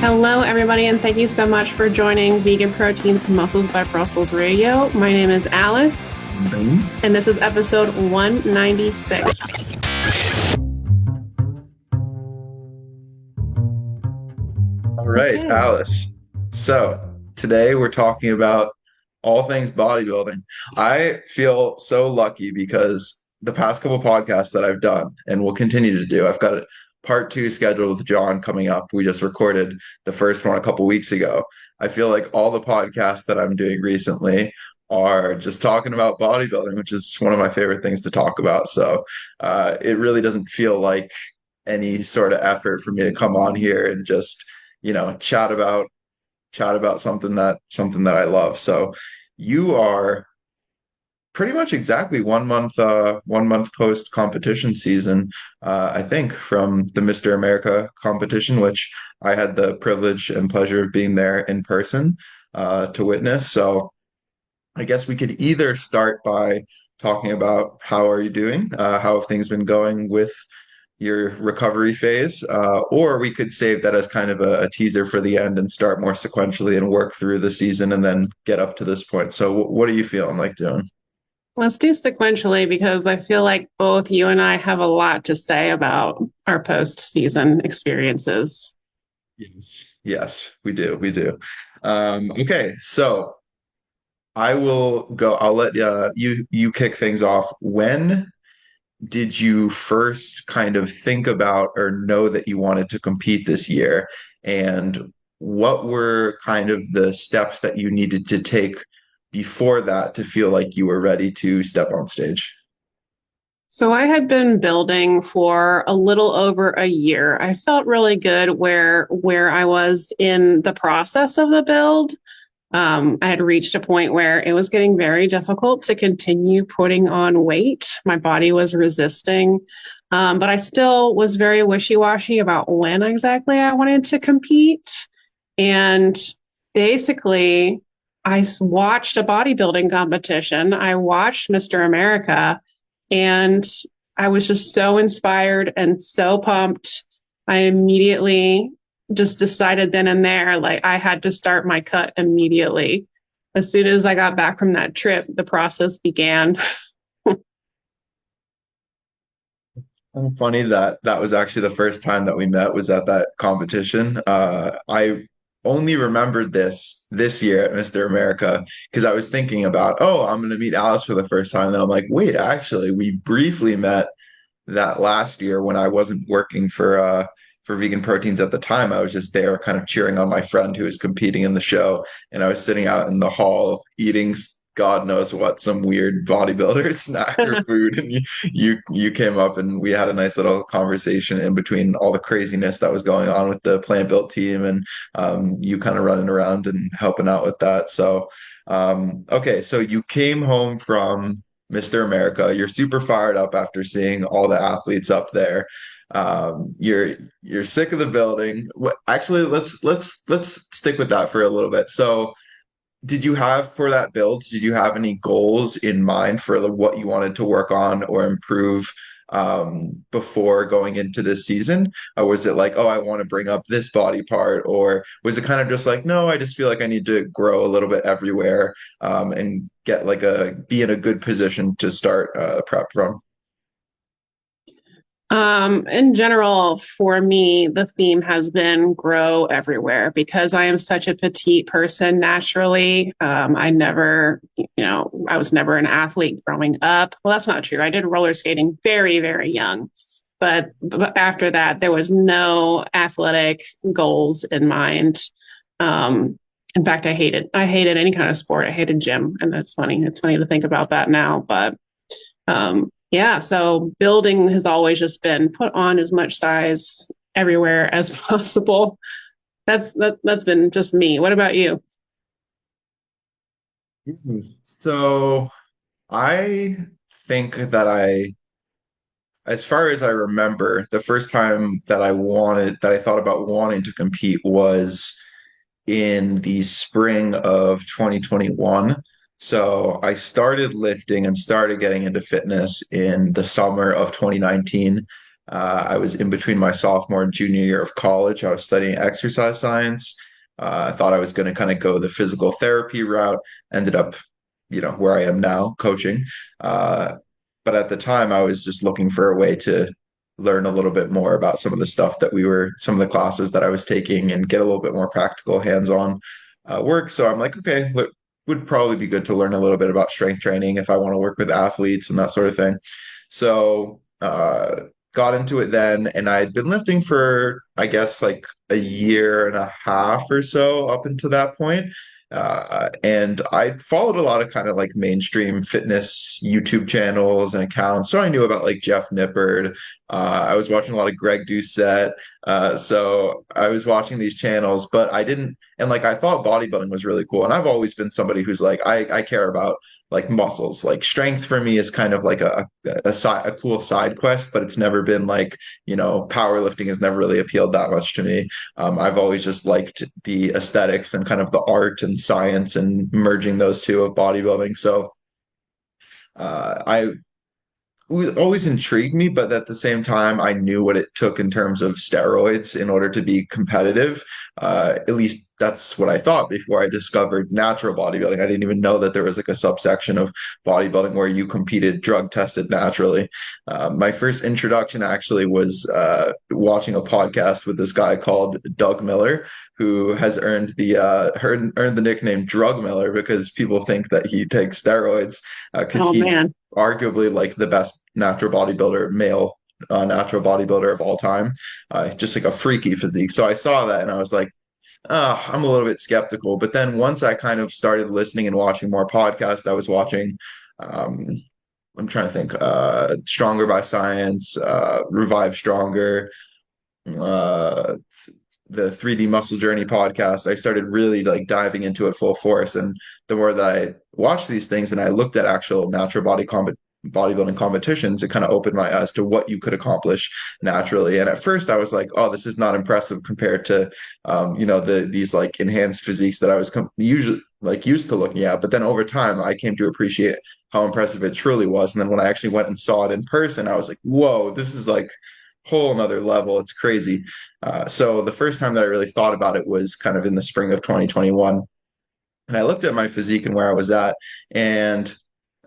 Hello, everybody, and thank you so much for joining Vegan Proteins Muscles by Brussels Radio. My name is Alice, and this is episode 196. All right, Okay. Alice. So today we're talking about all things bodybuilding. I feel so lucky because the past couple podcasts that I've done and will continue to do, I've got a part two scheduled with John coming up. We just recorded the first one a couple weeks ago. I feel like all the podcasts that I'm doing recently are just talking about bodybuilding, which is one of my favorite things to talk about. So it really doesn't feel like any sort of effort for me to come on here and just chat about something that I love. So you are pretty much exactly 1 month post competition season, I think, from the Mr. America competition, which I had the privilege and pleasure of being there in person to witness. So I guess we could either start by talking about how are you doing, how have things been going with your recovery phase, or we could save that as kind of a teaser for the end and start more sequentially and work through the season and then get up to this point. So, what are you feeling like doing? Let's do sequentially because I feel like both you and I have a lot to say about our post-season experiences. Yes. Yes, we do. We do. Okay, so I will go. I'll let you kick things off. When did you first kind of think about or know that you wanted to compete this year? And what were kind of the steps that you needed to take before that to feel like you were ready to step on stage? So I had been building for a little over a year. I felt really good where I was in the process of the build. I had reached a point where it was getting very difficult to continue putting on weight. My body was resisting, but I still was very wishy-washy about when exactly I wanted to compete. And basically, watched a bodybuilding competition. I watched Mr. America, and I was just so inspired and so pumped. I immediately just decided then and there, like I had to start my cut immediately. As soon as I got back from that trip, the process began. Funny that that was actually the first time that we met was at that competition. I only remembered this year at Mr. America because I was thinking about, oh, I'm going to meet Alice for the first time. And I'm like, wait, actually, we briefly met that last year when I wasn't working for Vegan Proteins at the time. I was just there kind of cheering on my friend who was competing in the show, and I was sitting out in the hall eating God knows what, some weird bodybuilder snack or food, and you came up and we had a nice little conversation in between all the craziness that was going on with the plant built team and you kind of running around and helping out with that. So okay, so you came home from Mr. America. You're super fired up after seeing all the athletes up there. You're sick of the building. Actually, let's stick with that for a little bit. So, did you have for that build? Did you have any goals in mind for what you wanted to work on or improve before going into this season? Or was it like, oh, I want to bring up this body part, or was it kind of just like, no, I just feel like I need to grow a little bit everywhere and get like be in a good position to start prep from? In general, for me, the theme has been grow everywhere because I am such a petite person naturally. I was never an athlete growing up. Well, that's not true. I did roller skating very, very young. But after that, there was no athletic goals in mind. In fact, I hated any kind of sport. I hated gym, and that's funny. It's funny to think about that now, but yeah, so building has always just been put on as much size everywhere as possible. That's been just me. What about you? So I think that as far as I remember, the first time that I thought about wanting to compete was in the spring of 2021. So I started lifting and started getting into fitness in the summer of 2019. I was in between my sophomore and junior year of college. I was studying exercise science. I thought I was going to kind of go the physical therapy route. Ended up, where I am now, coaching. Uh, but at the time, I was just looking for a way to learn a little bit more about some of the classes that I was taking and get a little bit more practical, hands-on work. So I'm like, okay, would probably be good to learn a little bit about strength training if I want to work with athletes and that sort of thing. So, got into it then, and I'd been lifting for, I guess, like a year and a half or so up until that point. And I followed a lot of kind of like mainstream fitness YouTube channels and accounts. So I knew about like Jeff Nippard. I was watching a lot of Greg Doucette. So I was watching these channels, but I didn't, and like I thought bodybuilding was really cool. And I've always been somebody who's like, I care about like muscles. Like strength for me is kind of like a cool side quest, but it's never been like, powerlifting has never really appealed that much to me. I've always just liked the aesthetics and kind of the art and science and merging those two of bodybuilding. So I always intrigued me, but at the same time, I knew what it took in terms of steroids in order to be competitive. At least that's what I thought before I discovered natural bodybuilding. I didn't even know that there was like a subsection of bodybuilding where you competed drug tested naturally. My first introduction actually was watching a podcast with this guy called Doug Miller, who has earned the nickname Drug Miller because people think that he takes steroids because Oh he's man. arguably like the best natural bodybuilder, male natural bodybuilder of all time. Just like a freaky physique. So I saw that and I was like, I'm a little bit skeptical. But then once I kind of started listening and watching more podcasts, I was watching, um, I'm trying to think, Stronger by Science, Revive Stronger, uh, the 3D Muscle Journey podcast. I started really like diving into it full force. And the more that I watched these things and I looked at actual natural bodybuilding competitions, it kind of opened my eyes to what you could accomplish naturally. And at first I was like, oh, this is not impressive compared to, these like enhanced physiques that I was usually like used to looking at. But then over time, I came to appreciate how impressive it truly was. And then when I actually went and saw it in person, I was like, whoa, this is like whole another level. It's crazy. So the first time that I really thought about it was kind of in the spring of 2021. And I looked at my physique and where I was at, and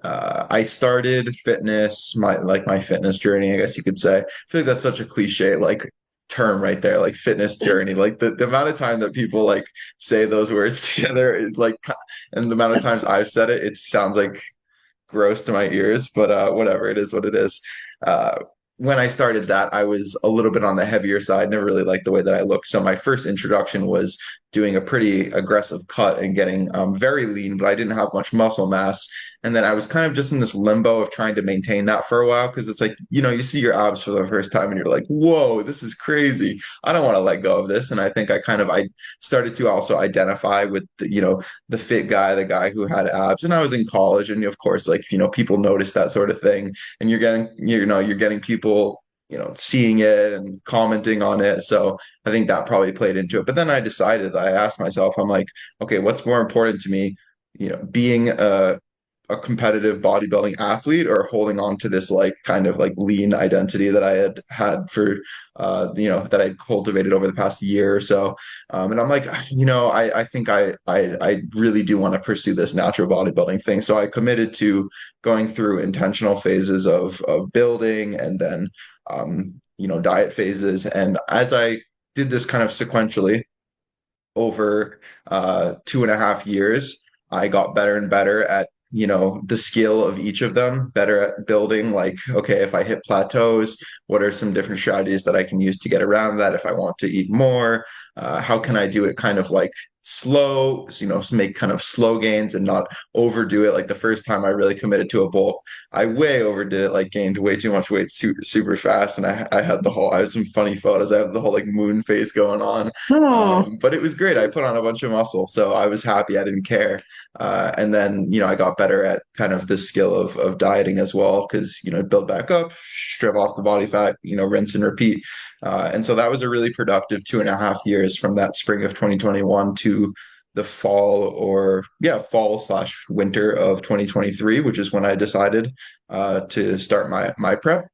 I started fitness, my fitness journey, I guess you could say. I feel like that's such a cliche like term right there, like fitness journey. Like the amount of time that people like say those words together, like, and the amount of times I've said it, it sounds like gross to my ears, but whatever, it is what it is. Uh, when I started that, I was a little bit on the heavier side, never really liked the way that I looked. So my first introduction was doing a pretty aggressive cut and getting very lean, but I didn't have much muscle mass. And then I was kind of just in this limbo of trying to maintain that for a while because it's like, you see your abs for the first time and you're like, whoa, this is crazy. I don't want to let go of this. And I think I started to also identify with the fit guy, the guy who had abs. And I was in college, and of course, like, people notice that sort of thing. And you're getting people, seeing it and commenting on it. So I think that probably played into it. But then I asked myself, I'm like, okay, what's more important to me? Being a competitive bodybuilding athlete or holding on to this like kind of like lean identity that I had had for that I'd cultivated over the past year or so. And I'm like, I think I really do want to pursue this natural bodybuilding thing. So I committed to going through intentional phases of building and then diet phases. And as I did this kind of sequentially over 2.5 years, I got better and better at, the skill of each of them, better at building, like, okay, if I hit plateaus, what are some different strategies that I can use to get around that if I want to eat more? How can I do it kind of like slow, make kind of slow gains and not overdo it. Like the first time I really committed to a bulk, I way overdid it, like gained way too much weight super fast. And I had I have some funny photos. I have the whole like moon face going on. Oh, But it was great. I put on a bunch of muscle, so I was happy. I didn't care. And then, I got better at kind of the skill of dieting as well, because, build back up, strip off the body fat, rinse and repeat. And so that was a really productive 2.5 years from that spring of 2021 to the fall/winter of 2023, which is when I decided to start my prep.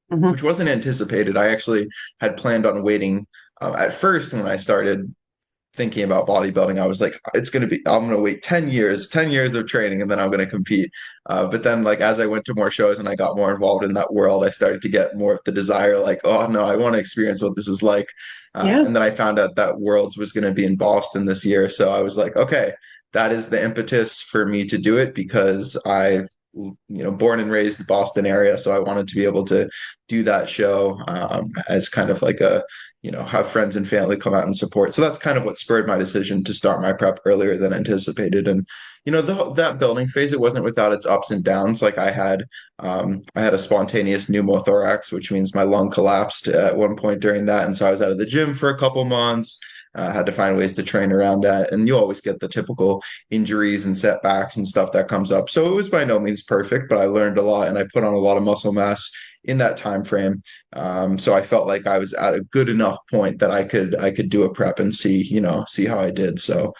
Hmm. which wasn't anticipated. I actually had planned on waiting. At first, when I started thinking about bodybuilding, I was like, I'm going to wait 10 years of training, and then I'm going to compete. But then, like, as I went to more shows and I got more involved in that world, I started to get more of the desire, like, oh no, I want to experience what this is like. Yeah. And then I found out that Worlds was going to be in Boston this year. So I was like, okay, that is the impetus for me to do it because born and raised the Boston area. So I wanted to be able to do that show as kind of like have friends and family come out and support. So that's kind of what spurred my decision to start my prep earlier than anticipated. And that building phase, it wasn't without its ups and downs. Like I had a spontaneous pneumothorax, which means my lung collapsed at one point during that, and so I was out of the gym for a couple months. Had to find ways to train around that, and you always get the typical injuries and setbacks and stuff that comes up. So it was by no means perfect, but I learned a lot, and I put on a lot of muscle mass in that time frame. So I felt like I was at a good enough point that I could do a prep and see how I did. So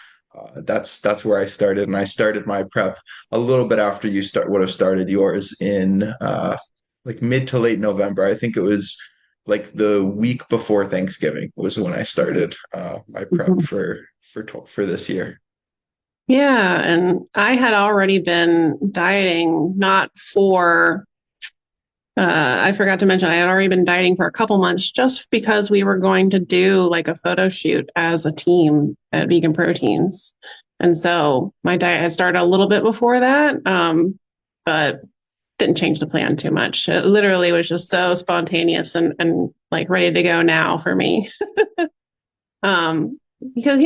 that's where I started, and I started my prep a little bit after you would have started yours in like mid to late November. I think it was like the week before Thanksgiving was when I started my prep Mhm. for this year. Yeah, and I had already been dieting, not for, I forgot to mention, I had already been dieting for a couple months just because we were going to do like a photo shoot as a team at Vegan Proteins. And so my diet had started a little bit before that, but didn't change the plan too much. It literally was just so spontaneous and like ready to go now for me. Because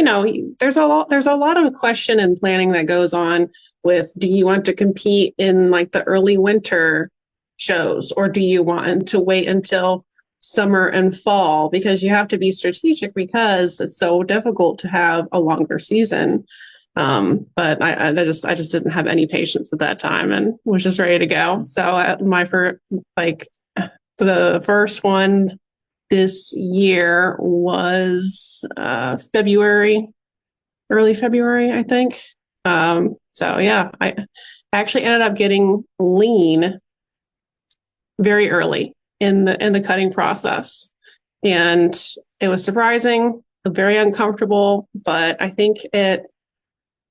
there's a lot of question and planning that goes on with, do you want to compete in like the early winter shows, or do you want to wait until summer and fall, because you have to be strategic because it's so difficult to have a longer season. But I just didn't have any patience at that time and was just ready to go. So my first, like, the first one this year was February, early February, I think. So yeah, I actually ended up getting lean very early in the cutting process, and it was surprising, very uncomfortable, but I think it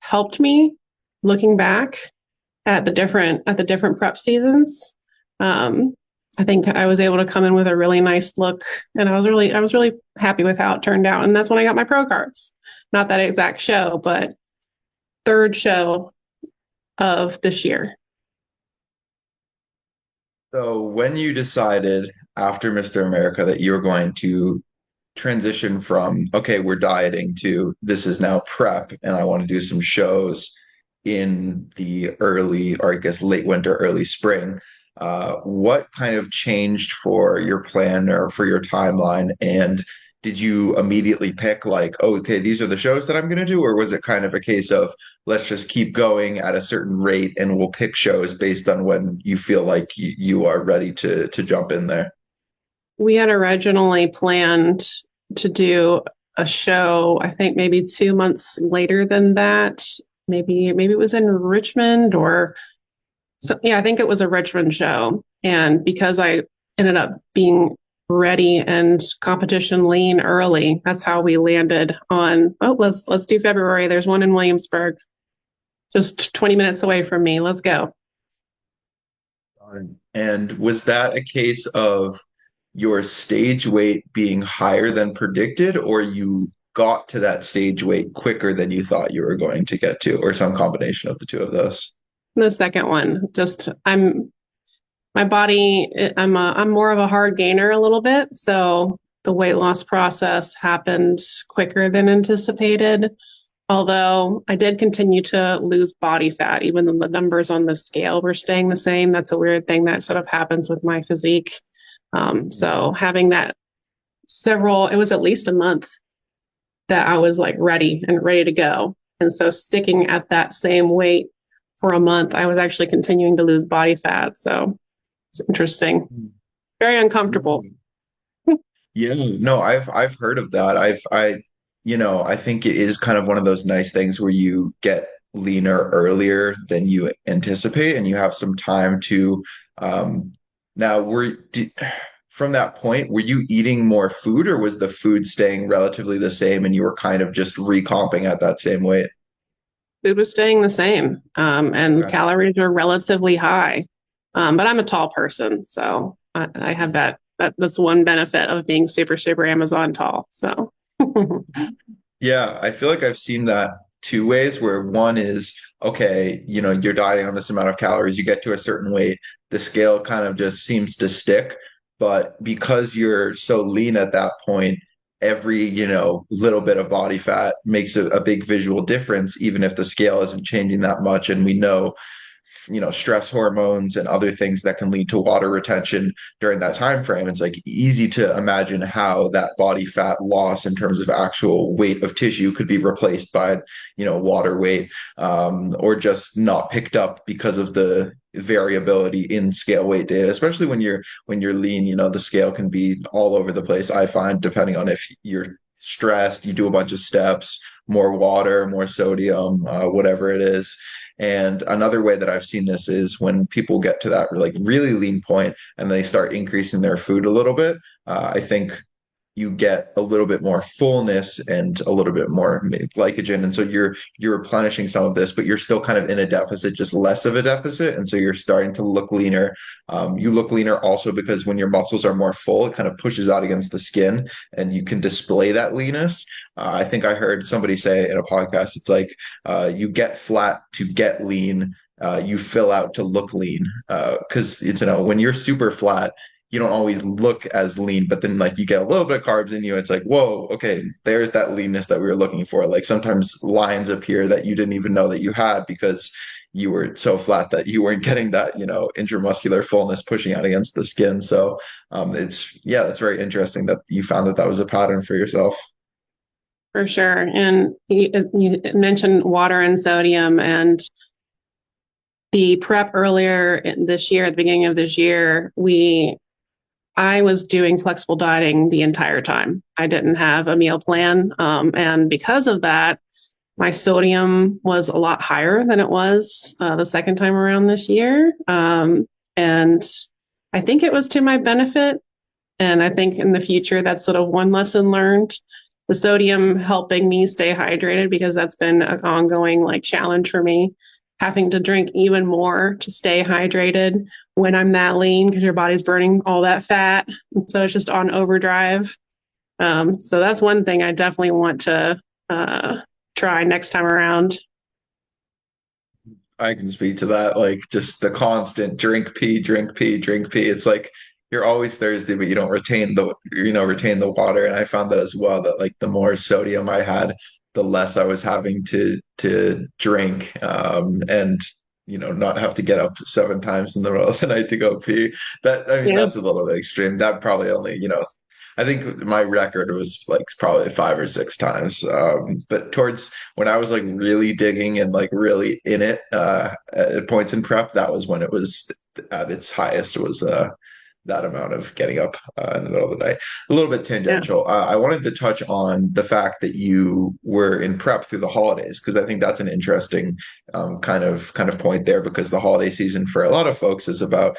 helped me looking back at the different prep seasons. Um, I think I was able to come in with a really nice look, and I was really happy with how it turned out. And that's when I got my pro cards. Not that exact show, but third show of this year. So when you decided after Mr. America that you were going to transition from, okay, we're dieting to this is now prep and I want to do some shows in the early, or I guess late winter, early spring, what kind of changed for your plan or for your timeline? And did you immediately pick like, oh, okay, these are the shows that I'm going to do? Or was it kind of a case of let's just keep going at a certain rate and we'll pick shows based on when you feel like you are ready to jump in there? We had originally planned to do a show, I think maybe 2 months later than that. Maybe it was in Richmond, or so. Yeah, I think it was a Richmond show. And because I ended up being ready and competition lean early, that's how we landed on, oh, let's do February. There's one in Williamsburg, just 20 minutes away from me. Let's go. And was that a case of your stage weight being higher than predicted, or you got to that stage weight quicker than you thought you were going to get to, or some combination of the two of those? The second one, just my body, I'm more of a hard gainer a little bit, so the weight loss process happened quicker than anticipated. Although I did continue to lose body fat, even though the numbers on the scale were staying the same. That's a weird thing that sort of happens with my physique. So having that it was at least a month that I was like ready and ready to go. And so sticking at that same weight for a month, I was actually continuing to lose body fat. So it's interesting, very uncomfortable. Yeah, no, I've heard of that. I think it is kind of one of those nice things where you get leaner earlier than you anticipate, and you have some time to. Now, from that point, were you eating more food or was the food staying relatively the same and you were kind of just recomping at that same weight? Food was staying the same, and Okay. calories were relatively high. But I'm a tall person, so I have that's one benefit of being super, super Amazon tall. So Yeah, I feel like I've seen that two ways where one is, okay, you're dieting on this amount of calories, you get to a certain weight, the scale kind of just seems to stick. But because you're so lean at that point, every, little bit of body fat makes a big visual difference, even if the scale isn't changing that much. And we know stress hormones and other things that can lead to water retention during that time frame. It's like easy to imagine how that body fat loss in terms of actual weight of tissue could be replaced by water weight, or just not picked up because of the variability in scale weight data, especially when you're lean. The scale can be all over the place, I find, depending on if you're stressed, you do a bunch of steps, more water, more sodium, whatever it is. And another way that I've seen this is when people get to that like really lean point and they start increasing their food a little bit. I think you get a little bit more fullness and a little bit more glycogen, and so you're replenishing some of this, but you're still kind of in a deficit, just less of a deficit, and so you're starting to look leaner. You look leaner also because when your muscles are more full, it kind of pushes out against the skin, and you can display that leanness. I think I heard somebody say in a podcast, it's like you get flat to get lean. You fill out to look lean, because it's when you're super flat, you don't always look as lean, but then like you get a little bit of carbs in you, it's like, whoa, okay, there's that leanness that we were looking for. Like sometimes lines appear that you didn't even know that you had because you were so flat that you weren't getting that, intramuscular fullness pushing out against the skin. So yeah, that's very interesting that you found that that was a pattern for yourself. for sure. And you mentioned water and sodium, and the prep earlier this year, at the beginning of this year, I was doing flexible dieting the entire time. I didn't have a meal plan. And because of that, my sodium was a lot higher than it was the second time around this year. And I think it was to my benefit. And I think in the future, that's sort of one lesson learned. The sodium helping me stay hydrated, because that's been an ongoing like challenge for me, having to drink even more to stay hydrated when I'm that lean because your body's burning all that fat. And so it's just on overdrive. So that's one thing I definitely want to try next time around. I can speak to that. Like just the constant drink pee, drink pee, drink pee. It's like you're always thirsty, but you don't retain the water. And I found that as well, that like the more sodium I had, the less I was having to drink, and not have to get up 7 times in the middle of the night to go pee. That I mean, Yeah. that's a little bit extreme. That probably only, I think my record was like probably 5 or 6 times. But towards when I was like really digging and like really in it, at points in prep, that was when it was at its highest, was that amount of getting up in the middle of the night. A little bit Yeah. tangential. I wanted to touch on the fact that you were in prep through the holidays, because I think that's an interesting kind of point there, because the holiday season for a lot of folks is about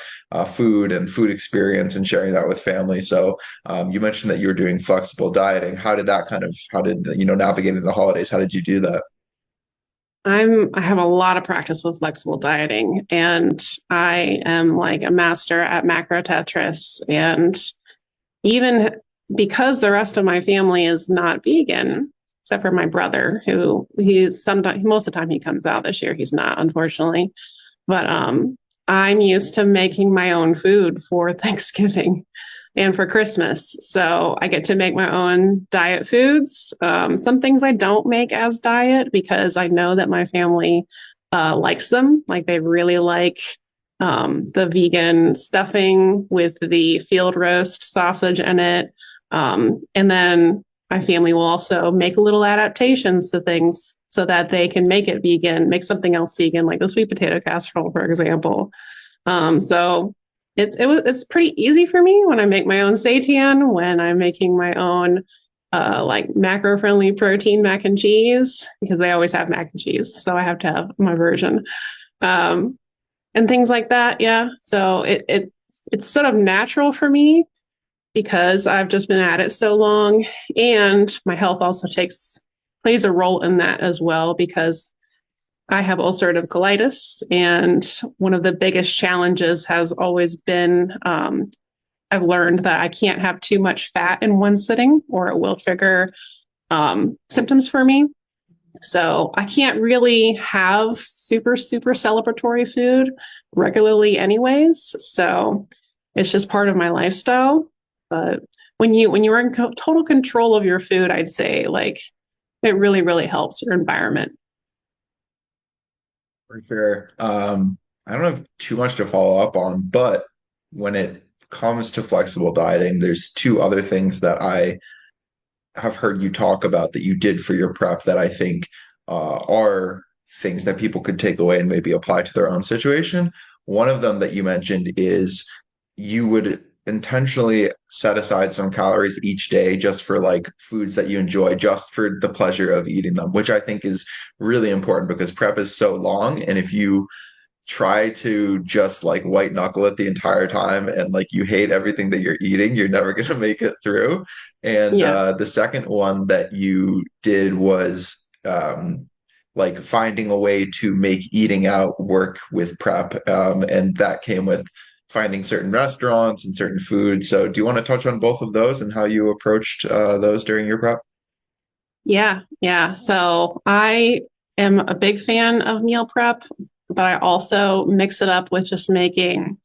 food and food experience and sharing that with family. So you mentioned that you were doing flexible dieting. How did navigating the holidays? How did you do that? I have a lot of practice with flexible dieting, and I am like a master at macro Tetris. And even because the rest of my family is not vegan, except for my brother, who he's sometimes, most of the time he comes out. This year he's not, unfortunately. But I'm used to making my own food for Thanksgiving and for Christmas. So I get to make my own diet foods. Some things I don't make as diet because I know that my family likes them. Like they really like the vegan stuffing with the field roast sausage in it. And then my family will also make little adaptations to things so that they can make it vegan, make something else vegan, like the sweet potato casserole, for example. So it's pretty easy for me when I make my own seitan, when I'm making my own like macro friendly protein mac and cheese, because they always have mac and cheese, so I have to have my version, um, and things like that. Yeah, so it's sort of natural for me. because I've just been at it so long, and my health also plays a role in that as well because I have ulcerative colitis, and one of the biggest challenges has always been I've learned that I can't have too much fat in one sitting, or it will trigger symptoms for me. So I can't really have super celebratory food regularly anyways. So it's just part of my lifestyle. But when you're in total control of your food, I'd say like it really helps your environment. For sure. I don't have too much to follow up on, but when it comes to flexible dieting, there's two other things that I have heard you talk about that you did for your prep that I think are things that people could take away and maybe apply to their own situation. One of them that you mentioned is you would intentionally set aside some calories each day just for like foods that you enjoy, just for the pleasure of eating them, which I think is really important because prep is so long. And if you try to just like white knuckle it the entire time and like you hate everything that you're eating, you're never going to make it through. And Yeah. the second one that you did was like finding a way to make eating out work with prep. And that came with finding certain restaurants and certain foods. So do you want to touch on both of those and how you approached those during your prep? Yeah. So I am a big fan of meal prep, but I also mix it up with just making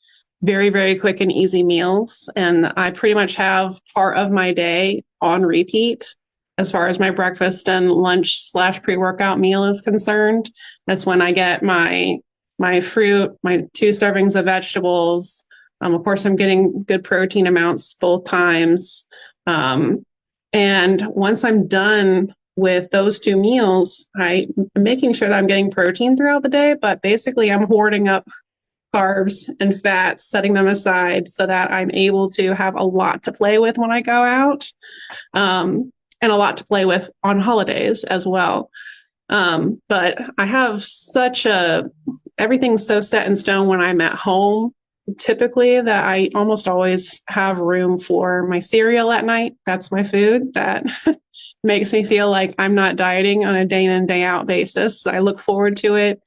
very quick and easy meals. And I pretty much have part of my day on repeat as far as my breakfast and lunch slash pre-workout meal is concerned. That's when I get my fruit, my 2 servings of vegetables. Of course, I'm getting good protein amounts both times. Um, and once I'm done with those 2 meals, I'm making sure that I'm getting protein throughout the day, but basically I'm hoarding up carbs and fats, setting them aside so that I'm able to have a lot to play with when I go out, and a lot to play with on holidays as well. But I have everything's so set in stone when I'm at home typically that I almost always have room for my cereal at night. That's my food that makes me feel like I'm not dieting on a day in and day out basis. I look forward to it.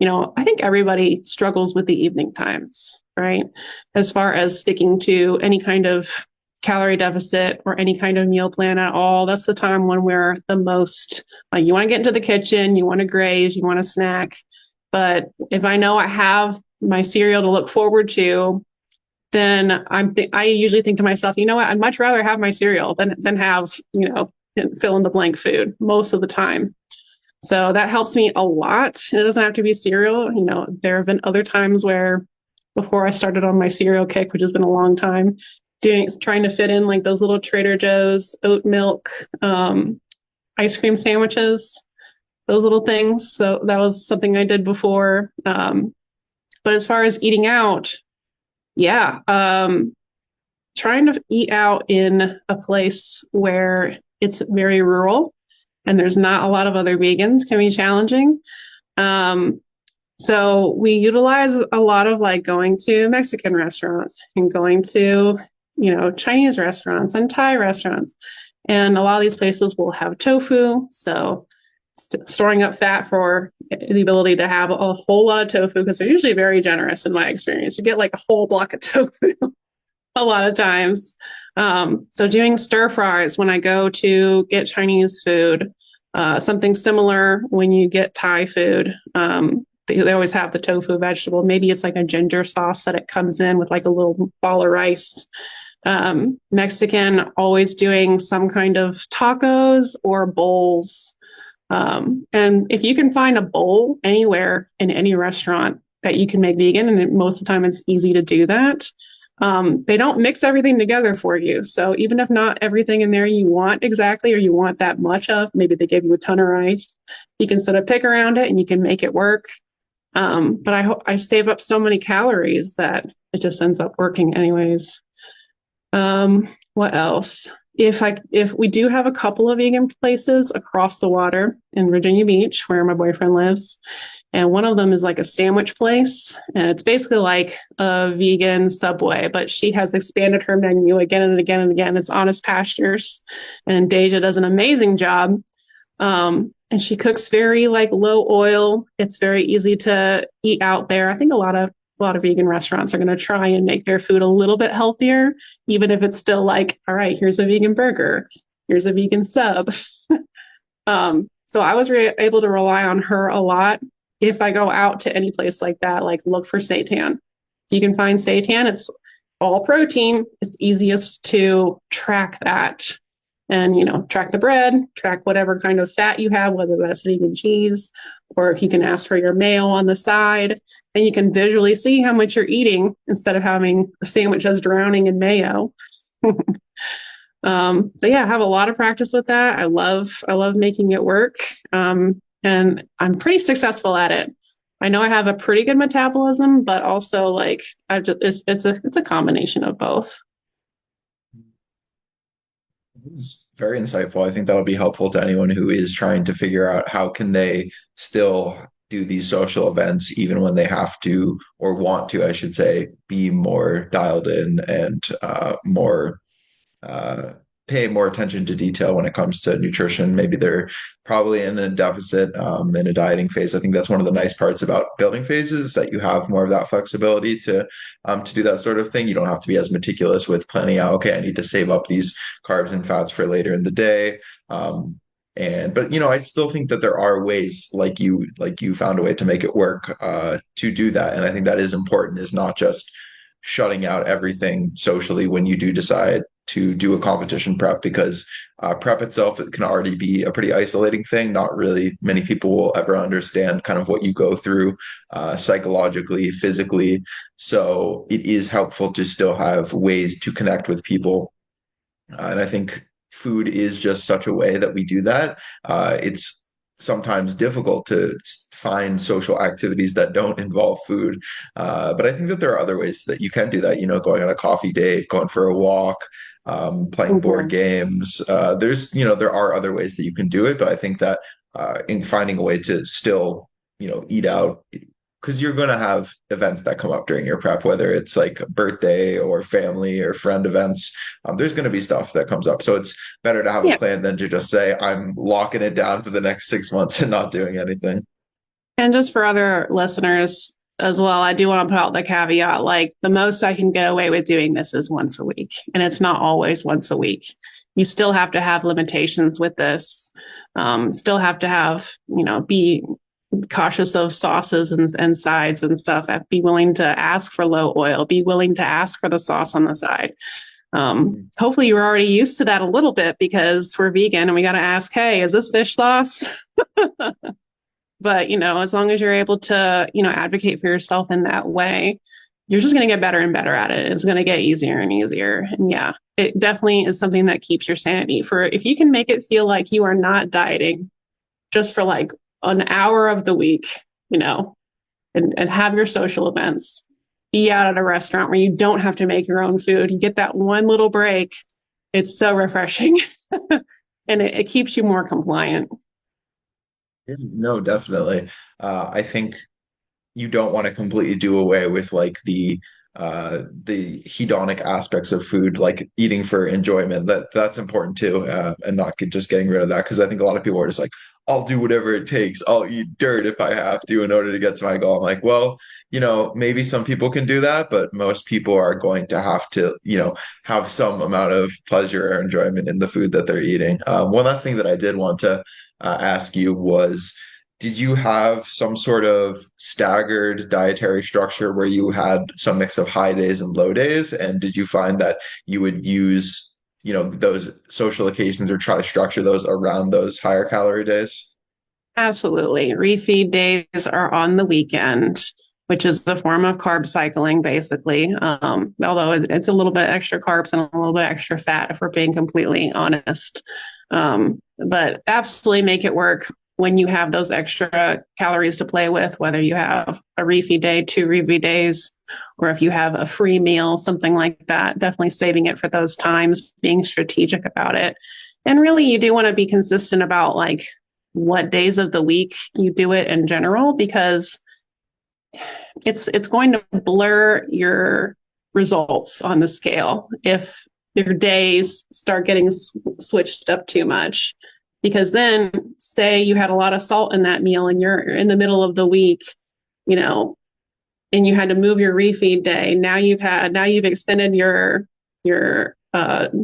I think everybody struggles with the evening times, right? As far as sticking to any kind of calorie deficit or any kind of meal plan at all. That's the time when we're the most, you want to get into the kitchen, you want to graze, you want to snack. But if I know I have my cereal to look forward to, then I usually think to myself, you know what, I'd much rather have my cereal than have, fill in the blank food most of the time. So that helps me a lot. It doesn't have to be cereal. There have been other times where before I started on my cereal kick, which has been a long time, trying to fit in like those little Trader Joe's oat milk ice cream sandwiches, those little things. So that was something I did before. But as far as eating out, yeah, trying to eat out in a place where it's very rural and there's not a lot of other vegans can be challenging. So we utilize a lot of like going to Mexican restaurants and going to, Chinese restaurants and Thai restaurants. And a lot of these places will have tofu. So storing up fat for the ability to have a whole lot of tofu because they're usually very generous in my experience. You get like a whole block of tofu a lot of times. So doing stir fries when I go to get Chinese food, something similar when you get Thai food. They always have the tofu vegetable. Maybe it's like a ginger sauce that it comes in with like a little ball of rice. Mexican, always doing some kind of tacos or bowls. And if you can find a bowl anywhere in any restaurant that you can make vegan, and most of the time it's easy to do that, they don't mix everything together for you. So even if not everything in there you want exactly, or you want that much of, maybe they give you a ton of rice, you can sort of pick around it and you can make it work. But I save up so many calories that it just ends up working anyways. What else? If we do have a couple of vegan places across the water in Virginia Beach, where my boyfriend lives, And one of them is like a sandwich place. And it's basically like a vegan Subway, but she has expanded her menu again and again and again. It's Honest Pastures. And Deja does an amazing job. And she cooks very like low oil. It's very easy to eat out there. I think a lot of vegan restaurants are going to try and make their food a little bit healthier, even if it's still like, all right, here's a vegan burger, here's a vegan sub. So I was able to rely on her a lot. If I go out to any place like that, like look for seitan. If you can find seitan, it's all protein. It's easiest to track that and, track the bread, track whatever kind of fat you have, whether that's vegan cheese, or if you can ask for your mayo on the side, and you can visually see how much you're eating instead of having a sandwich that's drowning in mayo. So yeah, I have a lot of practice with that. I love making it work. And I'm pretty successful at it. I know I have a pretty good metabolism, but also like it's a combination of both. It's very insightful. I think that'll be helpful to anyone who is trying to figure out how can they still do these social events even when they have to or want to, I should say, be more dialed in and more uh, pay more attention to detail when it comes to nutrition. Maybe they're probably in a deficit in a dieting phase. I think that's one of the nice parts about building phases is that you have more of that flexibility to do that sort of thing. You don't have to be as meticulous with planning out, okay, I need to save up these carbs and fats for later in the day. But I still think that there are ways like you found a way to make it work to do that. And I think that is important, is not just shutting out everything socially when you do decide to do a competition prep, because prep itself, it can already be a pretty isolating thing. Not really many people will ever understand kind of what you go through psychologically, physically. So it is helpful to still have ways to connect with people. And I think food is just such a way that we do that. It's sometimes difficult to find social activities that don't involve food. But I think that there are other ways that you can do that, going on a coffee date, going for a walk, playing board Mhm. games. There are other ways that you can do it, but I think that in finding a way to still, eat out, because you're going to have events that come up during your prep, whether it's like a birthday or family or friend events. There's going to be stuff that comes up. So it's better to have a Yeah. plan than to just say, I'm locking it down for the next 6 months and not doing anything. And just for other listeners as well, I do want to put out the caveat, like the most I can get away with doing this is once a week, and it's not always once a week. You still have to have limitations with this. Still have to have, be cautious of sauces and sides and stuff. Be willing to ask for low oil. Be willing to ask for the sauce on the side. Hopefully you're already used to that a little bit because we're vegan and we got to ask, hey, is this fish sauce? But, as long as you're able to, advocate for yourself in that way, you're just going to get better and better at it. It's going to get easier and easier. And yeah, it definitely is something that keeps your sanity. For if you can make it feel like you are not dieting just for like an hour of the week, and have your social events, be out at a restaurant where you don't have to make your own food. You get that one little break. It's so refreshing and it keeps you more compliant. No, definitely. I think you don't want to completely do away with like the hedonic aspects of food, like eating for enjoyment. That's important too, and not just getting rid of that, because I think a lot of people are just like, I'll do whatever it takes. I'll eat dirt if I have to in order to get to my goal. I'm like, well, maybe some people can do that, but most people are going to have to, have some amount of pleasure or enjoyment in the food that they're eating. One last thing that I did want to ask you was, did you have some sort of staggered dietary structure where you had some mix of high days and low days? And did you find that you would use, those social occasions or try to structure those around those higher calorie days? Absolutely. Refeed days are on the weekend, which is a form of carb cycling, basically. Although it's a little bit extra carbs and a little bit extra fat, if we're being completely honest. But absolutely make it work when you have those extra calories to play with, whether you have a refeed day, 2 refeed days, or if you have a free meal, something like that. Definitely saving it for those times, being strategic about it. And really, you do want to be consistent about like what days of the week you do it in general, because it's going to blur your results on the scale if your days start getting switched up too much. Because then, say you had a lot of salt in that meal and you're in the middle of the week, you know, and you had to move your refeed day. Now you've extended your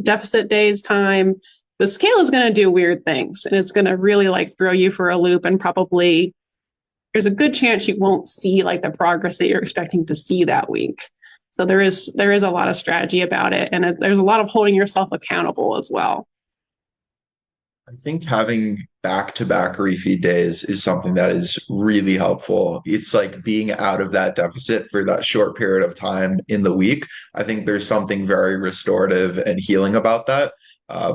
deficit days time. The scale is going to do weird things, and it's going to really like throw you for a loop, and probably there's a good chance you won't see like the progress that you're expecting to see that week. So there is a lot of strategy about it, and there's a lot of holding yourself accountable as well. I think having back-to-back refeed days is something that is really helpful. It's like being out of that deficit for that short period of time in the week. I think there's something very restorative and healing about that,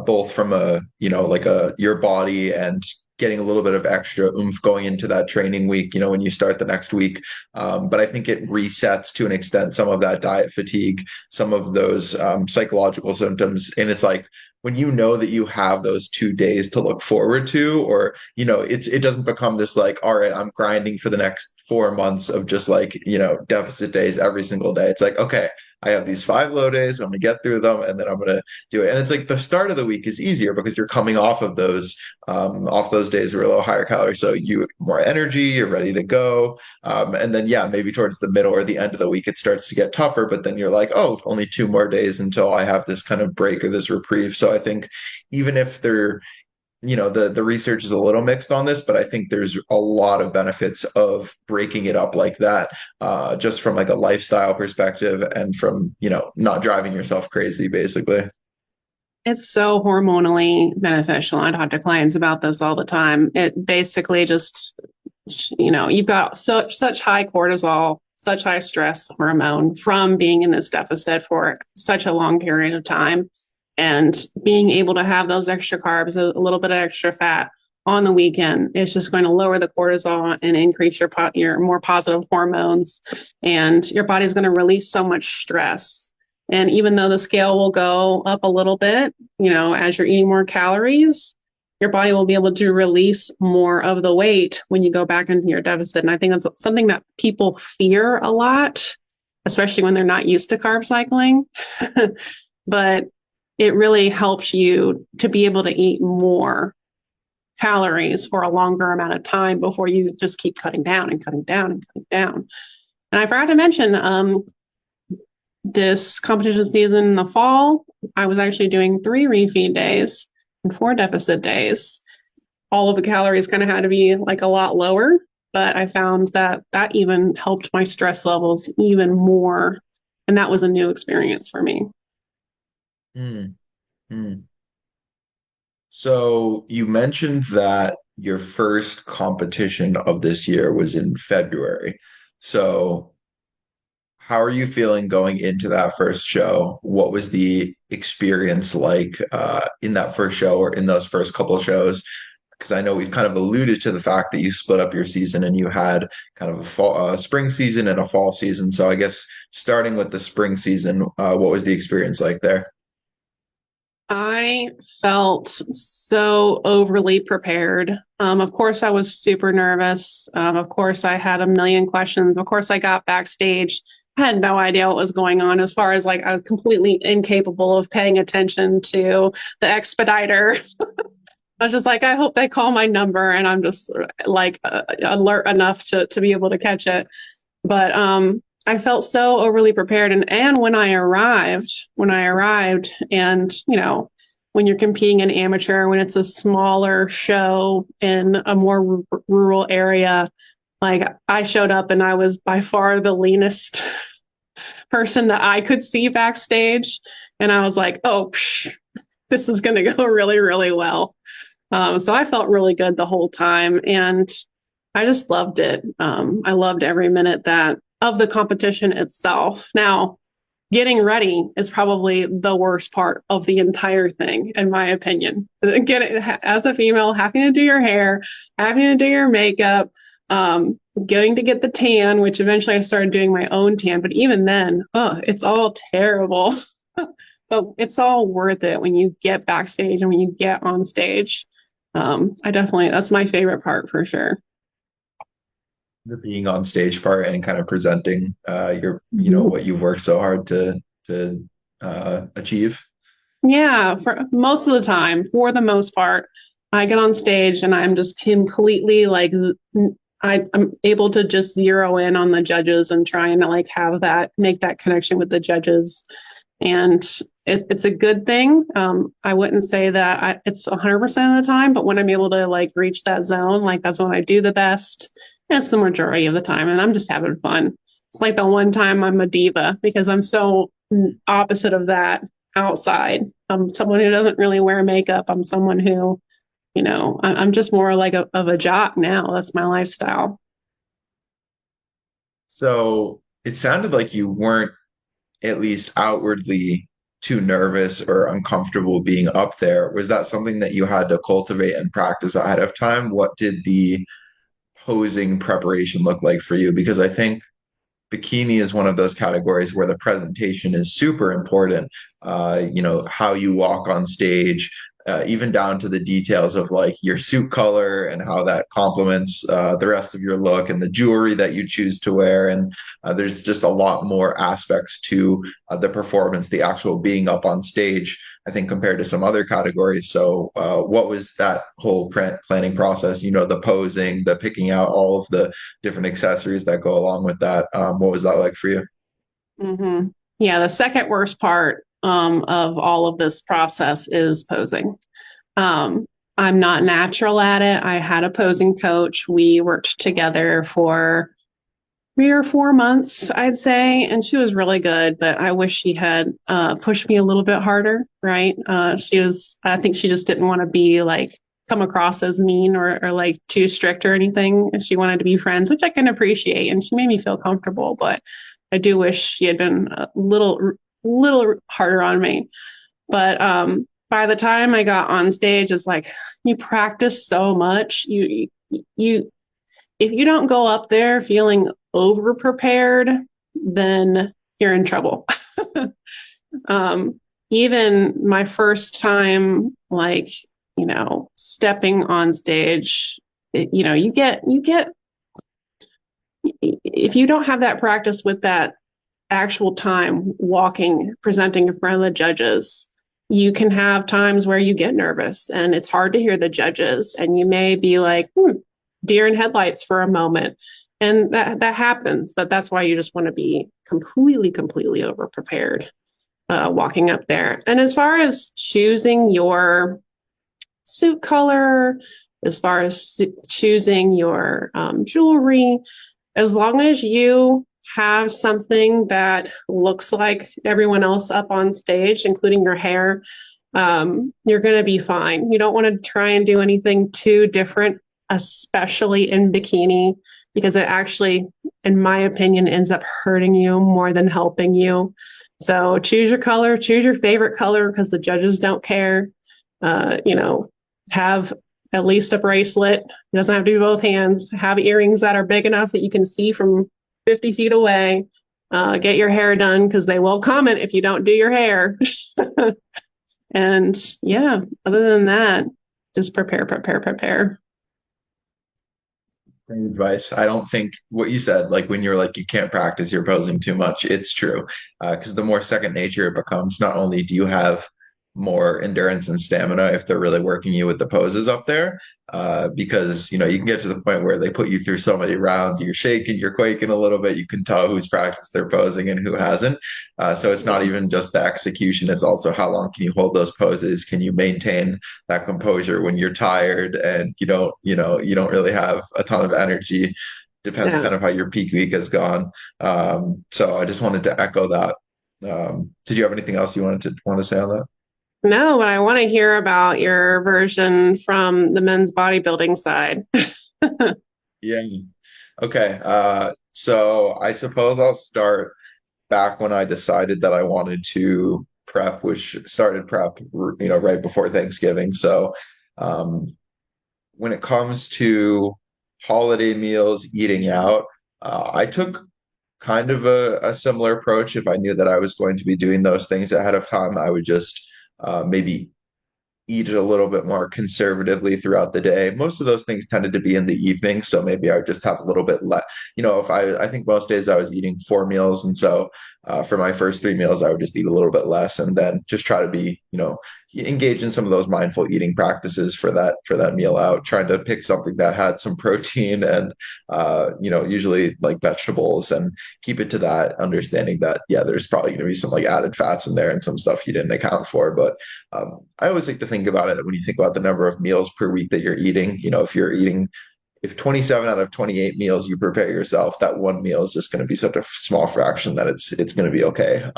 both from a, like your body and getting a little bit of extra oomph going into that training week, when you start the next week. But I think it resets to an extent some of that diet fatigue, some of those psychological symptoms. And it's like, when you know that you have those 2 days to look forward to, or it doesn't become this like, all right, I'm grinding for the next 4 months of just like deficit days every single day. It's like, okay, I have these 5 low days, I'm gonna get through them, and then I'm gonna do it. And it's like the start of the week is easier because you're coming off those days that are a little higher calories, so you more energy, you're ready to go. And then, yeah, maybe towards the middle or the end of the week, it starts to get tougher, but then you're like, oh, only 2 more days until I have this kind of break or this reprieve. So I think even if the research is a little mixed on this, but I think there's a lot of benefits of breaking it up like that, just from like a lifestyle perspective and from, not driving yourself crazy, basically. It's so hormonally beneficial. I talk to clients about this all the time. It basically just, you've got such high cortisol, such high stress hormone from being in this deficit for such a long period of time. And being able to have those extra carbs, a little bit of extra fat on the weekend, is just going to lower the cortisol and increase your more positive hormones. And your body's going to release so much stress. And even though the scale will go up a little bit, as you're eating more calories, your body will be able to release more of the weight when you go back into your deficit. And I think that's something that people fear a lot, especially when they're not used to carb cycling. But it really helps you to be able to eat more calories for a longer amount of time before you just keep cutting down and cutting down and cutting down. And I forgot to mention, this competition season in the fall, I was actually doing 3 refeed days and 4 deficit days. All of the calories kind of had to be like a lot lower, but I found that even helped my stress levels even more. And that was a new experience for me. Mm, mm. So you mentioned that your first competition of this year was in February. So how are you feeling going into that first show? What was the experience like in that first show or in those first couple shows? Because I know we've kind of alluded to the fact that you split up your season and you had kind of a spring season and a fall season. So I guess starting with the spring season, what was the experience like there? I felt so overly prepared. Of course, I was super nervous. Of course, I had a million questions. Of course, I got backstage. I had no idea what was going on, as far as like I was completely incapable of paying attention to the expediter. I was just like, I hope they call my number, and I'm just like alert enough to be able to catch it. But I felt so overly prepared, and when I arrived, and when you're competing in amateur, when it's a smaller show in a more rural area, like I showed up and I was by far the leanest person that I could see backstage, and I was like, oh, this is going to go really, really well. So I felt really good the whole time, and I just loved it. I loved every minute of the competition itself. Now, getting ready is probably the worst part of the entire thing, in my opinion. As a female, having to do your hair, having to do your makeup, going to get the tan, which eventually I started doing my own tan. But even then, it's all terrible. But it's all worth it when you get backstage and when you get on stage. I definitely, that's my favorite part for sure. The being on stage part and kind of presenting your, Mhm. what you've worked so hard to achieve. Yeah, for most of the time, for the most part, I get on stage and I'm just completely like I'm able to just zero in on the judges and trying to like have that make that connection with the judges. And it's a good thing. I wouldn't say that it's 100% of the time, but when I'm able to like reach that zone, like that's when I do the best. And it's the majority of the time, and I'm just having fun. It's like the one time I'm a diva because I'm so opposite of that outside. I'm someone who doesn't really wear makeup. I'm someone who, I'm just more like of a jock now. That's my lifestyle. So it sounded like you weren't, at least outwardly, too nervous or uncomfortable being up there. Was that something that you had to cultivate and practice ahead of time? What did the posing preparation look like for you? Because I think bikini is one of those categories where the presentation is super important. How you walk on stage, even down to the details of like your suit color and how that complements the rest of your look and the jewelry that you choose to wear. And there's just a lot more aspects to the performance, the actual being up on stage, I think, compared to some other categories. So, what was that whole planning process? The posing, the picking out all of the different accessories that go along with that. What was that like for you? Hmm. Yeah, the second worst part of all of this process is posing. Um, I'm not natural at it. I had a posing coach. We worked together for 3 or 4 months, I'd say, and she was really good. But I wish she had pushed me a little bit harder. Right? I think she just didn't want to be like come across as mean or like too strict or anything. She wanted to be friends, which I can appreciate, and she made me feel comfortable. But I do wish she had been a little harder on me. But by the time I got on stage, it's like you practice so much. You if you don't go up there feeling over prepared, then you're in trouble. um, Even my first time, like stepping on stage, you get if you don't have that practice with that actual time walking, presenting in front of the judges, you can have times where you get nervous and it's hard to hear the judges, and you may be like, deer in headlights for a moment. And that happens, but that's why you just want to be completely over prepared walking up there. And as far as choosing your suit color, as far as choosing your jewelry, as long as you have something that looks like everyone else up on stage, including your hair, you're going to be fine. You don't want to try and do anything too different, especially in bikini, because it actually, in my opinion, ends up hurting you more than helping you. So choose your color, choose your favorite color because the judges don't care. Uh, you know, have at least a bracelet. It doesn't have to be both hands. Have earrings that are big enough that you can see from 50 feet away. Get your hair done because they will comment if you don't do your hair. And yeah, other than that, just prepare, prepare, prepare. Great advice. I don't think what you said, like when you're like, you can't practice, you're posing too much, it's true. Because the more second nature it becomes, not only do you have more endurance and stamina if they're really working you with the poses up there, because you can get to the point where they put you through so many rounds, you're shaking, you're quaking a little bit, you can tell who's practiced their posing and who hasn't. So it's not Yeah. even just the execution, it's also how long can you hold those poses? Can you maintain that composure when you're tired and you don't really have a ton of energy? Depends Yeah. kind of how your peak week has gone. So I just wanted to echo that. Did you have anything else you want to say on that? No, but I want to hear about your version from the men's bodybuilding side. Yeah. Okay. So I suppose I'll start back when I decided that I wanted to prep, which started prep, right before Thanksgiving. So, um, when it comes to holiday meals, eating out, I took kind of a similar approach. If I knew that I was going to be doing those things ahead of time, I would just maybe eat it a little bit more conservatively throughout the day. Most of those things tended to be in the evening, so maybe I would just have a little bit less. If I think most days I was eating 4 meals, and so for my first 3 meals, I would just eat a little bit less, and then just try to be, engage in some of those mindful eating practices for that meal out, trying to pick something that had some protein and usually like vegetables, and keep it to that, understanding that yeah, there's probably going to be some like added fats in there and some stuff you didn't account for. But I always like to think about it when you think about the number of meals per week that you're eating. If 27 out of 28 meals you prepare yourself, that one meal is just going to be such a small fraction that it's going to be okay.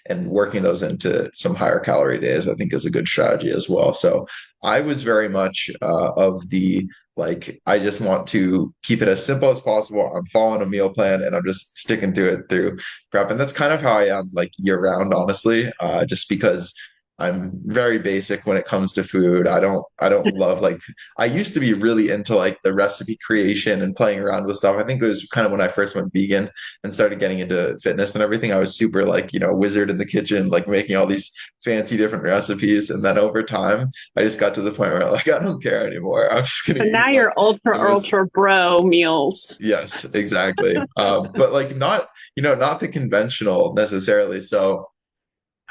And working those into some higher calorie days, I think, is a good strategy as well. So I was very much of the like, I just want to keep it as simple as possible. I'm following a meal plan and I'm just sticking to it through prep. And that's kind of how I am like year round, honestly, just because I'm very basic when it comes to food. I don't love like I used to be really into like the recipe creation and playing around with stuff. I think it was kind of when I first went vegan and started getting into fitness and everything. I was super like, wizard in the kitchen, like making all these fancy different recipes. And then over time, I just got to the point where like I don't care anymore. I'm just gonna So eat now like you're ultra, the most. ultra bro meals. Yes, exactly. But like not the conventional necessarily. So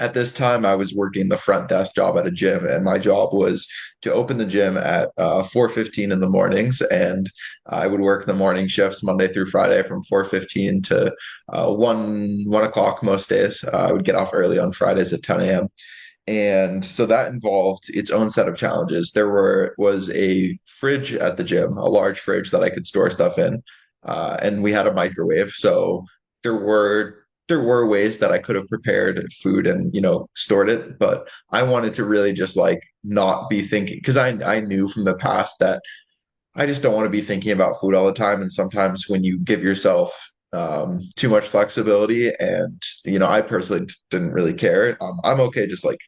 at this time, I was working the front desk job at a gym, and my job was to open the gym at 4:15 in the mornings, and I would work the morning shifts Monday through Friday from 4:15 to 1 o'clock most days. I would get off early on Fridays at 10 a.m. And so that involved its own set of challenges. There was a fridge at the gym, a large fridge that I could store stuff in, and we had a microwave. So there were there were ways that I could have prepared food and stored it, but I wanted to really just like not be thinking, because I knew from the past that I just don't want to be thinking about food all the time. And sometimes when you give yourself too much flexibility, and I personally didn't really care. I'm okay just like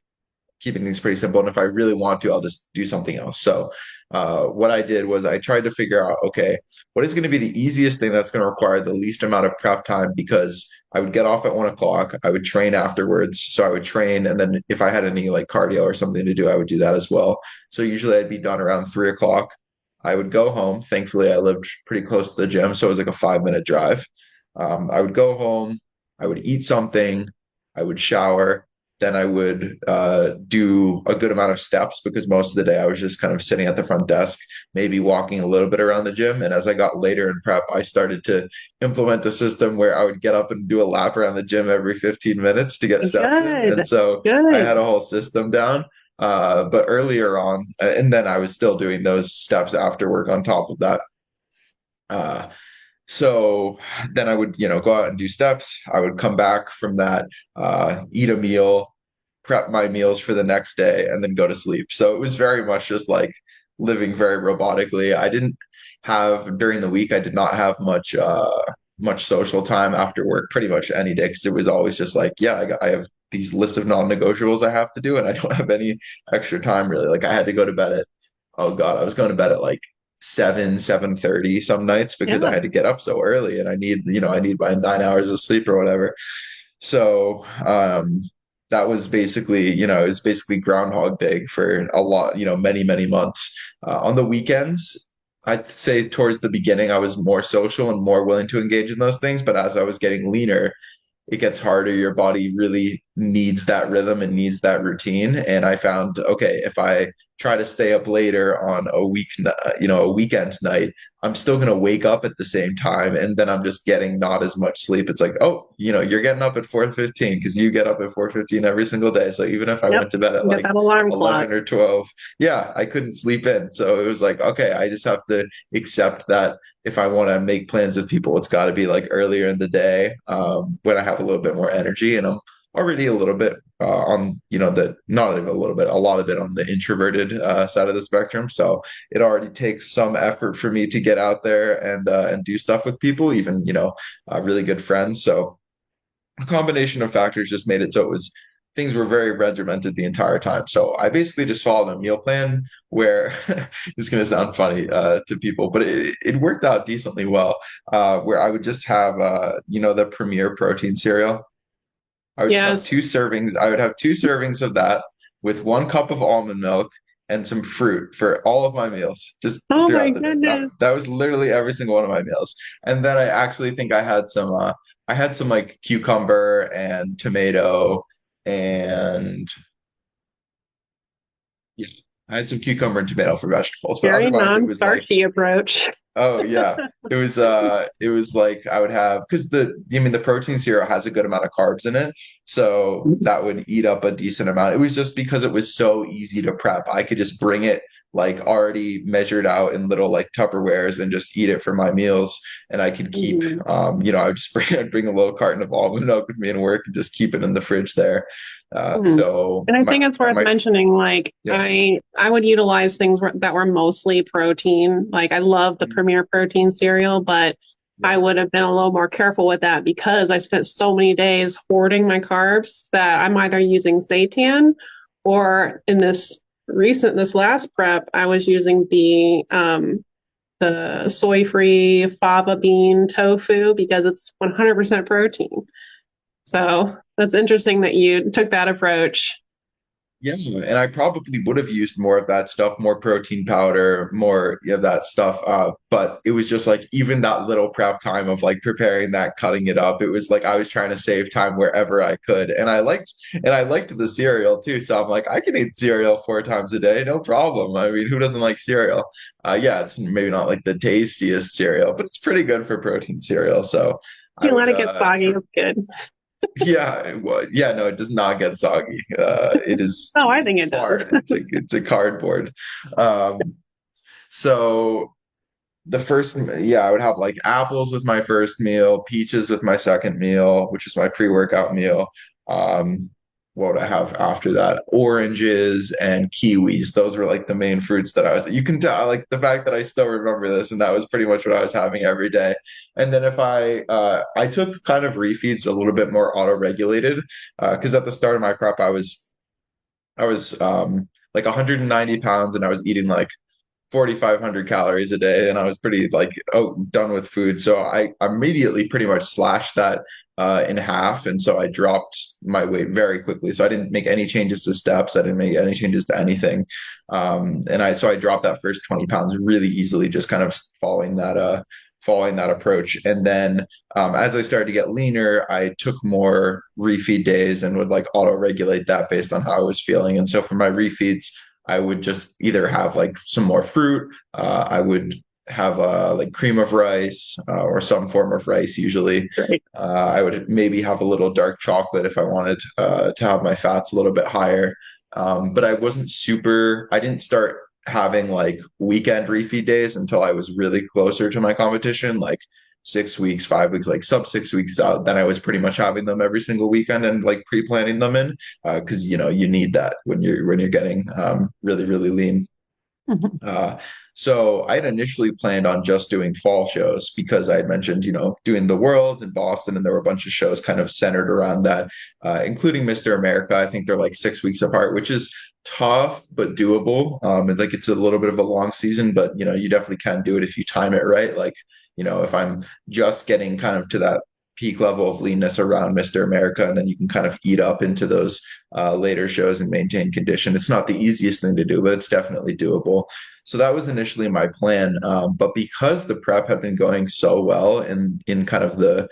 keeping things pretty simple. And if I really want to, I'll just do something else. So, what I did was I tried to figure out, okay, what is going to be the easiest thing that's going to require the least amount of prep time? Because I would get off at 1 o'clock, I would train afterwards. So I would train, and then if I had any like cardio or something to do, I would do that as well. So usually I'd be done around 3 o'clock. I would go home. Thankfully, I lived pretty close to the gym, so it was like a 5-minute drive. I would go home, I would eat something, I would shower, then I would do a good amount of steps, because most of the day I was just kind of sitting at the front desk, maybe walking a little bit around the gym. And as I got later in prep, I started to implement a system where I would get up and do a lap around the gym every 15 minutes to get steps in. Good, And so I good. had a whole system down. But earlier on, and then I was still doing those steps after work on top of that. Uh, so then I would, go out and do steps. I would come back from that, eat a meal, prep my meals for the next day, and then go to sleep. So it was very much just like living very robotically. I didn't have during the week, I did not have much social time after work pretty much any day, because it was always just like, yeah, I have these lists of non-negotiables I have to do, and I don't have any extra time really. Like I had to go to bed at, oh God, I was going to bed at like 7:30 some nights, because I Yeah. had to get up so early, and I need my 9 hours of sleep or whatever. So that was basically, it was basically Groundhog Day for a lot, many, many months. On the weekends, I'd say towards the beginning, I was more social and more willing to engage in those things. But as I was getting leaner, it gets harder. Your body really needs that rhythm and needs that routine. And I found, okay, if I try to stay up later on a weekend night, I'm still going to wake up at the same time. And then I'm just getting not as much sleep. It's like, oh, you're getting up at 4:15 because you get up at 4:15 every single day. So even if I Yep. went to bed at Get like that alarm clock. 11 or 12, yeah, I couldn't sleep in. So it was like, okay, I just have to accept that if I want to make plans with people, it's got to be like earlier in the day, when I have a little bit more energy, and I'm already a little bit on, the not even a little bit, a lot of it on the introverted side of the spectrum. So it already takes some effort for me to get out there and do stuff with people, even really good friends. So a combination of factors just made it so it was things were very regimented the entire time. So I basically just followed a meal plan where it's going to sound funny to people, but it worked out decently well. Where I would just have the Premier protein cereal. I would just have Yes. two servings. I would have two servings of that with 1 cup of almond milk. and some fruit for all of my meals, just Oh my throughout the day. That goodness. that was literally every single one of my meals. And then I actually think I had some like cucumber and tomato and yeah, I had some cucumber and tomato for vegetables, but Very otherwise it was like non-starchy approach. oh yeah. It was like I would have because the protein cereal has a good amount of carbs in it. So that would eat up a decent amount. It was just because it was so easy to prep. I could just bring it like already measured out in little like Tupperwares and just eat it for my meals. And I could keep Mhm. I would just I'd bring a little carton of almond milk with me in work and just keep it in the fridge there. Mhm. So And I think it's worth my mentioning, like yeah. I would utilize things that were mostly protein. Like I love the Premier Protein cereal, but I Yeah. would have been a little more careful with that because I spent so many days hoarding my carbs that I'm either using seitan or in this last prep, I was using the soy-free fava bean tofu because it's 100% protein. So that's interesting that you took that approach. Yeah, and I probably would have used more of that stuff, more protein powder, more of that stuff. But it was just like even that little prep time of like preparing that, cutting it up. It was like I was trying to save time wherever I could, and I liked the cereal too. So I'm like, I can eat cereal 4 times a day, no problem. I mean, who doesn't like cereal? Yeah, it's maybe not like the tastiest cereal, but it's pretty good for protein cereal. So I You let would, it get soggy, it's good. yeah, well, yeah, no, it does not get soggy. It is Oh, I think it does. hard. It's a cardboard. Um, so the first, yeah, I would have like apples with my first meal, peaches with my second meal, which is my pre-workout meal. Um, what would I have after that? Oranges and kiwis. Those were like the main fruits that I was. You can tell, like the fact that I still remember this, and that was pretty much what I was having every day. And then if I took kind of refeeds a little bit more auto-regulated, because at the start of my prep, I was like 190 pounds, and I was eating like 4,500 calories a day, and I was pretty like done with food. So I immediately pretty much slashed that in half, and so I dropped my weight very quickly. So I didn't make any changes to steps. I didn't make any changes to anything, and I dropped that first 20 pounds really easily, just kind of following that approach. And then as I started to get leaner, I took more refeed days and would like auto regulate that based on how I was feeling. And so for my refeeds, I would just either have like some more fruit. I would have like cream of rice or some form of rice usually. Right. I would maybe have a little dark chocolate if I wanted to have my fats a little bit higher. But I didn't start having like weekend refeed days until I was really closer to my competition, like 6 weeks, 5 weeks, like sub 6 weeks out. Then I was pretty much having them every single weekend and like pre-planning them in because you need that when you're getting really lean. Mhm. Uh, so I had initially planned on just doing fall shows because I had mentioned, doing the World in Boston, and there were a bunch of shows kind of centered around that, including Mr. America. I think they're like 6 weeks apart, which is tough but doable. And like it's a little bit of a long season, but you definitely can do it if you time it right. Like, if I'm just getting kind of to that peak level of leanness around Mr. America, and then you can kind of eat up into those later shows and maintain condition. It's not the easiest thing to do, but it's definitely doable. So that was initially my plan. But because the prep had been going so well in kind of the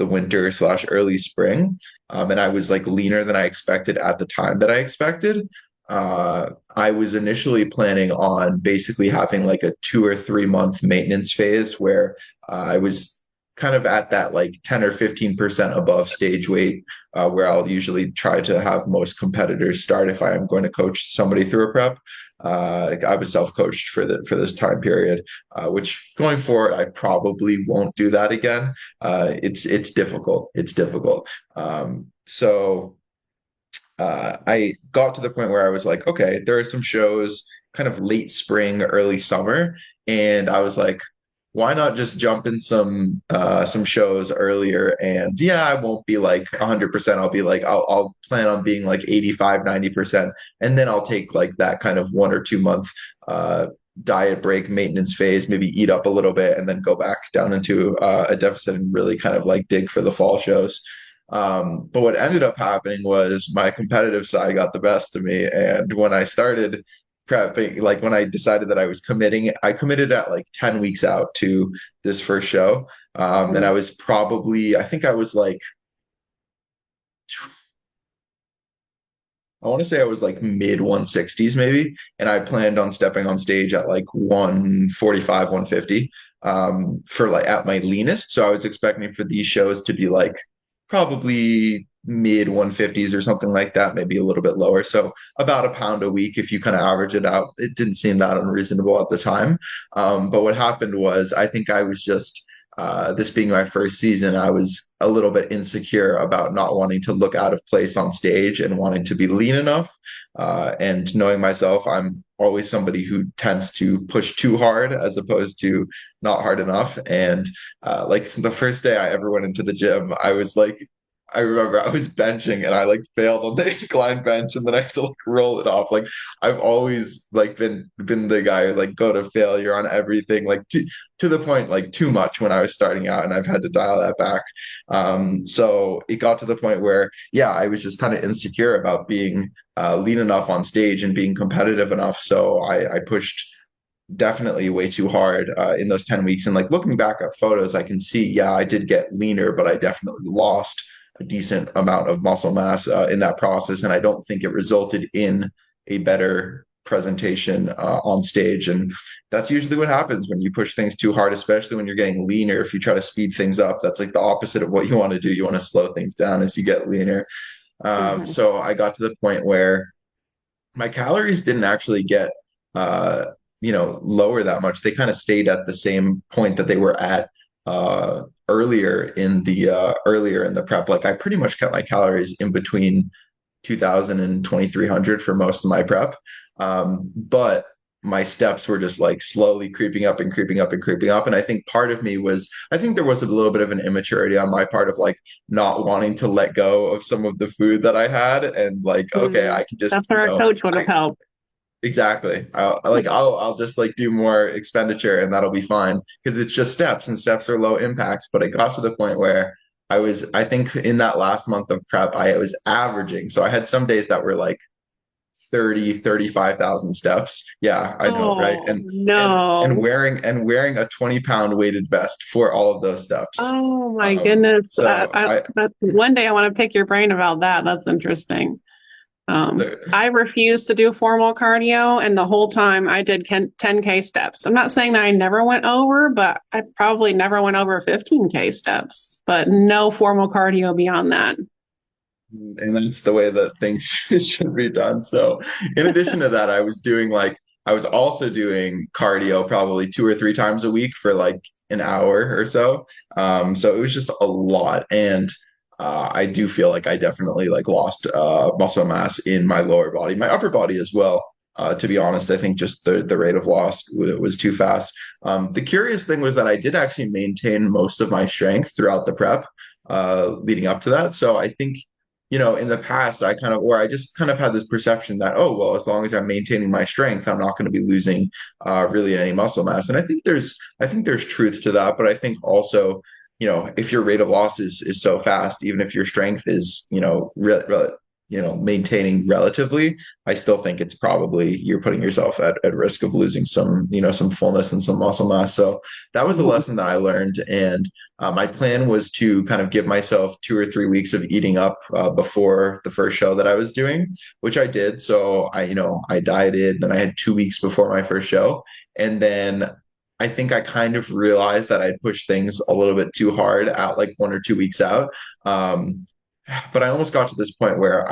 winter slash early spring, and I was like leaner than I expected at the time that I expected, I was initially planning on basically having like a 2 or 3 month maintenance phase where I was kind of at that like 10 or 15% above stage weight, where I'll usually try to have most competitors start if I am going to coach somebody through a prep. Like I was self-coached for this time period, which going forward I probably won't do that again. It's difficult. It's difficult. I got to the point where I was like, okay, there are some shows kind of late spring, early summer, and I was like, why not just jump in some shows earlier? And yeah, I won't be like 100%. I'll be like I'll plan on being like 85, 90%, and then I'll take like that kind of 1 or 2 month uh diet break maintenance phase, maybe eat up a little bit and then go back down into a deficit and really kind of like dig for the fall shows. But what ended up happening was my competitive side got the best of me. And when I started prepping, like when I decided that I was committing, I committed at like 10 weeks out to this first show. And I Mm, was probably, I think I was like, I want to say I was like mid 160s maybe, and I planned on stepping on stage at like 145, 150 for like at my leanest. So I was expecting for these shows to be like probably mid 150s or something like that, maybe a little bit lower. So about a pound a week if you kind of average it out. It didn't seem that unreasonable at the time. But what happened was I think I was just this being my first season, I was a little bit insecure about not wanting to look out of place on stage and wanting to be lean enough. And knowing myself, I'm always somebody who tends to push too hard as opposed to not hard enough. And like the first day I ever went into the gym, I was like, I remember I was benching and I like failed on the incline bench and then I had to like roll it off. Like I've always like been the guy who like go to failure on everything. Like to the point like too much when I was starting out, and I've had to dial that back. So it got to the point where, yeah, I was just kind of insecure about being lean enough on stage and being competitive enough. So I pushed definitely way too hard in those 10 weeks. And like looking back at photos, I can see, yeah, I did get leaner, but I definitely lost a decent amount of muscle mass in that process. And I don't think it resulted in a better presentation on stage. And that's usually what happens when you push things too hard, especially when you're getting leaner. If you try to speed things up, that's like the opposite of what you want to do. You want to slow things down as you get leaner. mhm. So I got to the point where my calories didn't actually get uh lower that much. They kind of stayed at the same point that they were at earlier in the prep. Like I pretty much kept my calories in between 2000 and 2300 for most of my prep. But my steps were just like slowly creeping up and creeping up and creeping up. And I think part of me was, I think there was a little bit of an immaturity on my part of like not wanting to let go of some of the food that I had and like, okay, Mm, I can just, that's where a coach would have helped. exactly. I'll just like do more expenditure and that'll be fine because it's just steps and steps are low impact. But it got to the point where I think in that last month of prep, I was averaging. So I had some days that were like 30, 35,000 steps. Yeah, I know, right? Oh And no. wearing a 20-pound weighted vest for all of those steps. Oh my goodness. So One day I want to pick your brain about that. That's interesting. the, I refused to do formal cardio, and the whole time I did 10K steps. I'm not saying that I never went over, but I probably never went over 15K steps, but no formal cardio beyond that. and that's the way that things should be done. So, in addition to that, I was also doing cardio probably 2 or 3 times a week for like an hour or so. So it was just a lot, and I do feel like I definitely like lost muscle mass in my lower body, my upper body as well. To be honest, I think just the rate of loss was too fast. The curious thing was that I did actually maintain most of my strength throughout the prep leading up to that. So I think in the past, I just kind of had this perception that, oh, well, as long as I'm maintaining my strength, I'm not going to be losing really any muscle mass. And I think there's truth to that. But I think also, if your rate of loss is so fast, even if your strength is, maintaining relatively, I still think it's probably you're putting yourself at risk of losing some fullness and some muscle mass. So that was a Mhm. lesson that I learned. And my plan was to kind of give myself 2 or 3 weeks of eating up before the first show that I was doing, which I did. So I dieted, then I had 2 weeks before my first show. And then I think I kind of realized that I'd pushed things a little bit too hard at like 1 or 2 weeks out. Um, but I almost got to this point where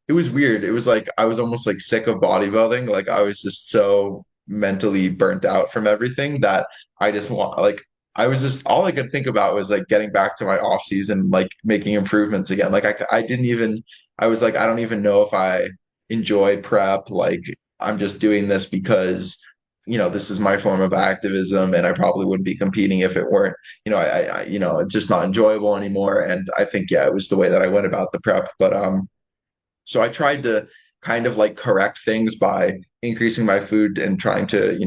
it was weird. It was like I was almost like sick of bodybuilding. Like I was just so mentally burnt out from everything that I just want like I was just all I could think about was like getting back to my off season, like making improvements again. Like I didn't even I was like I don't even know if I enjoy prep. Like I'm just doing this because this is my form of activism and I probably wouldn't be competing if it weren't, it's just not enjoyable anymore. And I think, yeah, it was the way that I went about the prep. But so I tried to kind of like correct things by increasing my food and trying to,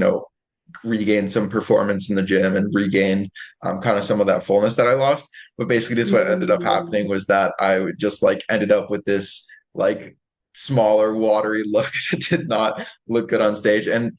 regain some performance in the gym and regain kind of some of that fullness that I lost. But basically, just what ended up happening Mm. was that I would just like ended up with this like smaller, watery look. It did not look good on stage. And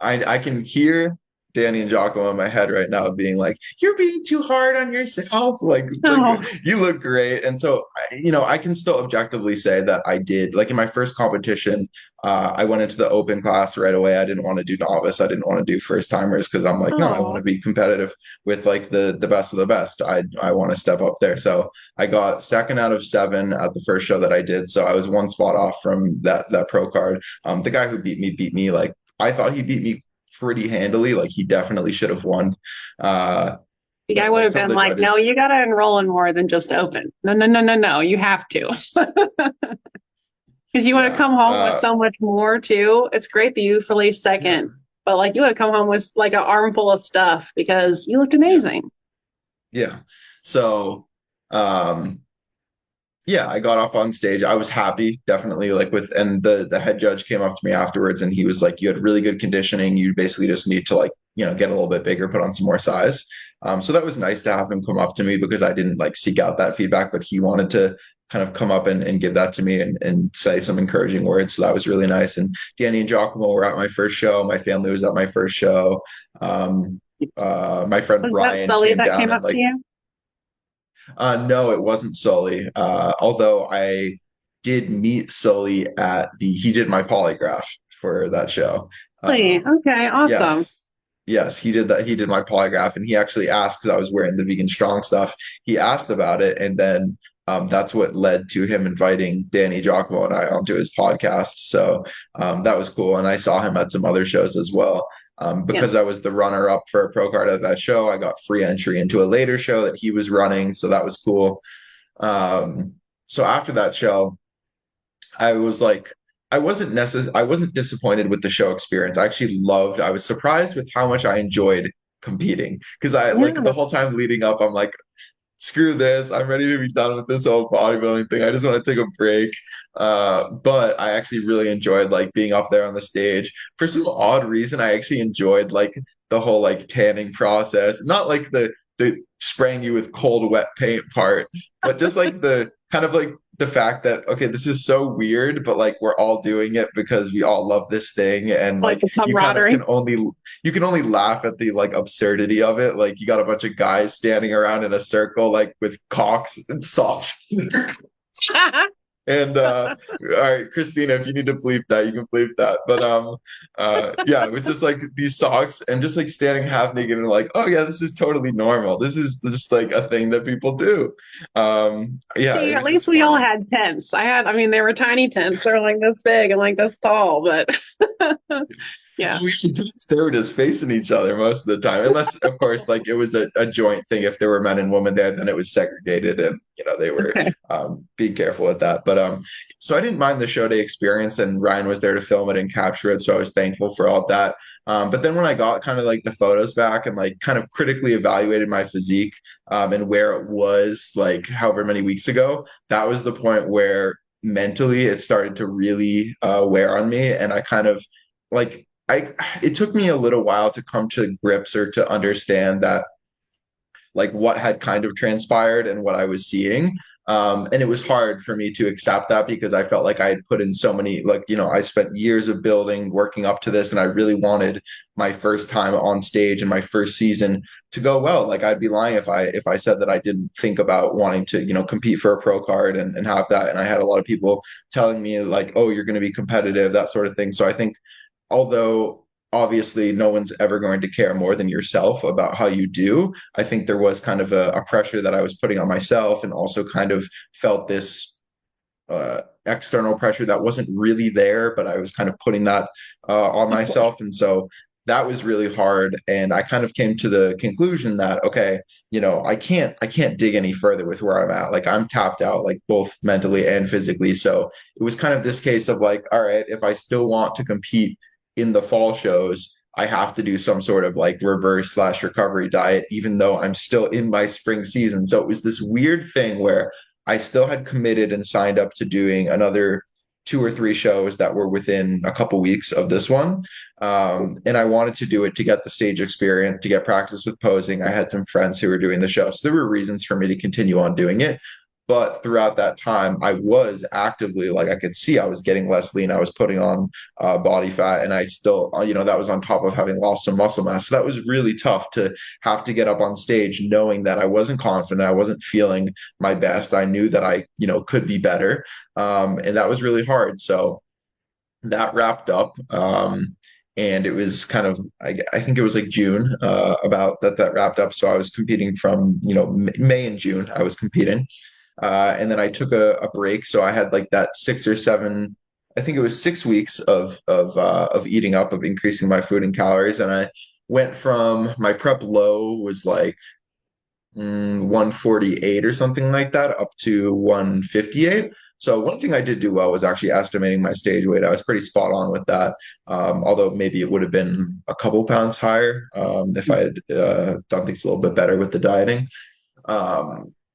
I can hear Danny and Giacomo in my head right now being like, "You're being too hard on yourself. Like Oh, you look great." And so, I can still objectively say that I did. Like in my first competition, I went into the open class right away. I didn't want to do novice. I didn't want to do first timers because I'm like, no, I want oh. to be competitive with like the best of the best. I want to step up there. So I got second out of seven at the first show that I did. So I was one spot off from that pro card. The guy who beat me like I thought he beat me pretty handily. Like he definitely should have won. Uh, The guy but would like have some of been the like, no, judges, you got to enroll in more than just open. No, no, no, no, no. You have to. Because you would have yeah, come home with so much more too. It's great that you released yeah, second, but like you would have come home with like an armful of stuff because you looked yeah, amazing. yeah. So, um, yeah, I got off on stage. I was happy, definitely. And the head judge came up to me afterwards, and he was like, "You had really good conditioning. You basically just need to like, get a little bit bigger, put on some more size." So that was nice to have him come up to me because I didn't like seek out that feedback, but he wanted to kind of come up and give that to me and say some encouraging words. So that was really nice. And Danny and Giacomo were at my first show. My family was at my first show. Um, my friend Was that Brian Sully came that down came and up to like you? no, it wasn't Sully. Although I did meet Sully he did my polygraph for that show. Sully. Um, Okay, awesome. yes, yes, he did that. He did my polygraph, and he actually asked because I was wearing the Vegan Strong stuff. He asked about it, and then that's what led to him inviting Danny Giacomo and I onto his podcast. So that was cool, and I saw him at some other shows as well. Yeah. Because I was the runner up for a pro card at that show, I got free entry into a later show that he was running. So that was cool. Um, so after that show, I was like, I wasn't disappointed with the show experience. I was surprised with how much I enjoyed competing because I like Yeah. the whole time leading up, I'm like, screw this. I'm ready to be done with this whole bodybuilding thing. I just want to take a break. But I actually really enjoyed like being up there on the stage. For some odd reason, I actually enjoyed like the whole like tanning process. Not like the spraying you with cold wet paint part, but just like the kind of like the fact that okay, this is so weird, but like we're all doing it because we all love this thing and Like like the you kind of camaraderie. you can only laugh at the like absurdity of it. Like you got a bunch of guys standing around in a circle, like with cocks and socks. And all right, Christina, if you need to bleep that, you can bleep that. But yeah, it's just like these socks and just like standing half naked and like, oh yeah, this is totally normal. This is just like a thing that people do. Yeah, See, it at was least just we all funny. had tents. I mean, they were tiny tents. They're like this big and like this tall, but yeah. They were just facing each other most of the time, unless, of course, like it was a joint thing. If there were men and women there, then it was segregated, and they were Okay. being careful with that. But so I didn't mind the show day experience, and Ryan was there to film it and capture it, so I was thankful for all of that. But then when I got kind of like the photos back and like kind of critically evaluated my physique and where it was like however many weeks ago, that was the point where mentally it started to really wear on me, and I kind of like it took me a little while to come to grips or to understand that like what had kind of transpired and what I was seeing. And it was hard for me to accept that because I felt like I had put in so many, like, I spent years of building, working up to this, and I really wanted my first time on stage and my first season to go well. Like I'd be lying if I said that I didn't think about wanting to, compete for a pro card and have that. And I had a lot of people telling me like, oh, you're going to be competitive, that sort of thing. So I think although obviously no one's ever going to care more than yourself about how you do, I think there was kind of a pressure that I was putting on myself and also kind of felt this external pressure that wasn't really there, but I was kind of putting that on myself. And so that was really hard. And I kind of came to the conclusion that, okay, I can't dig any further with where I'm at. Like I'm tapped out, like both mentally and physically. So it was kind of this case of like, all right, if I still want to compete in the fall shows, I have to do some sort of like reverse/recovery diet, even though I'm still in my spring season. So it was this weird thing where I still had committed and signed up to doing another two or three shows that were within a couple weeks of this one. And I wanted to do it to get the stage experience, to get practice with posing. I had some friends who were doing the show. So there were reasons for me to continue on doing it. But throughout that time, I was actively like I could see I was getting less lean. I was putting on body fat, and I still, that was on top of having lost some muscle mass. So that was really tough to have to get up on stage knowing that I wasn't confident, I wasn't feeling my best. I knew that I, could be better, and that was really hard. So that wrapped up. And it was kind of, I think it was like June, about that wrapped up. So I was competing from, May and June, I was competing. And then I took a break. So I had like that 6 or 7, I think it was 6 weeks of eating up, of increasing my food and calories. And I went from my prep low was like 148 or something like that up to 158. So one thing I did do well was actually estimating my stage weight. I was pretty spot on with that. Although maybe it would have been a couple pounds higher if I had done things a little bit better with the dieting.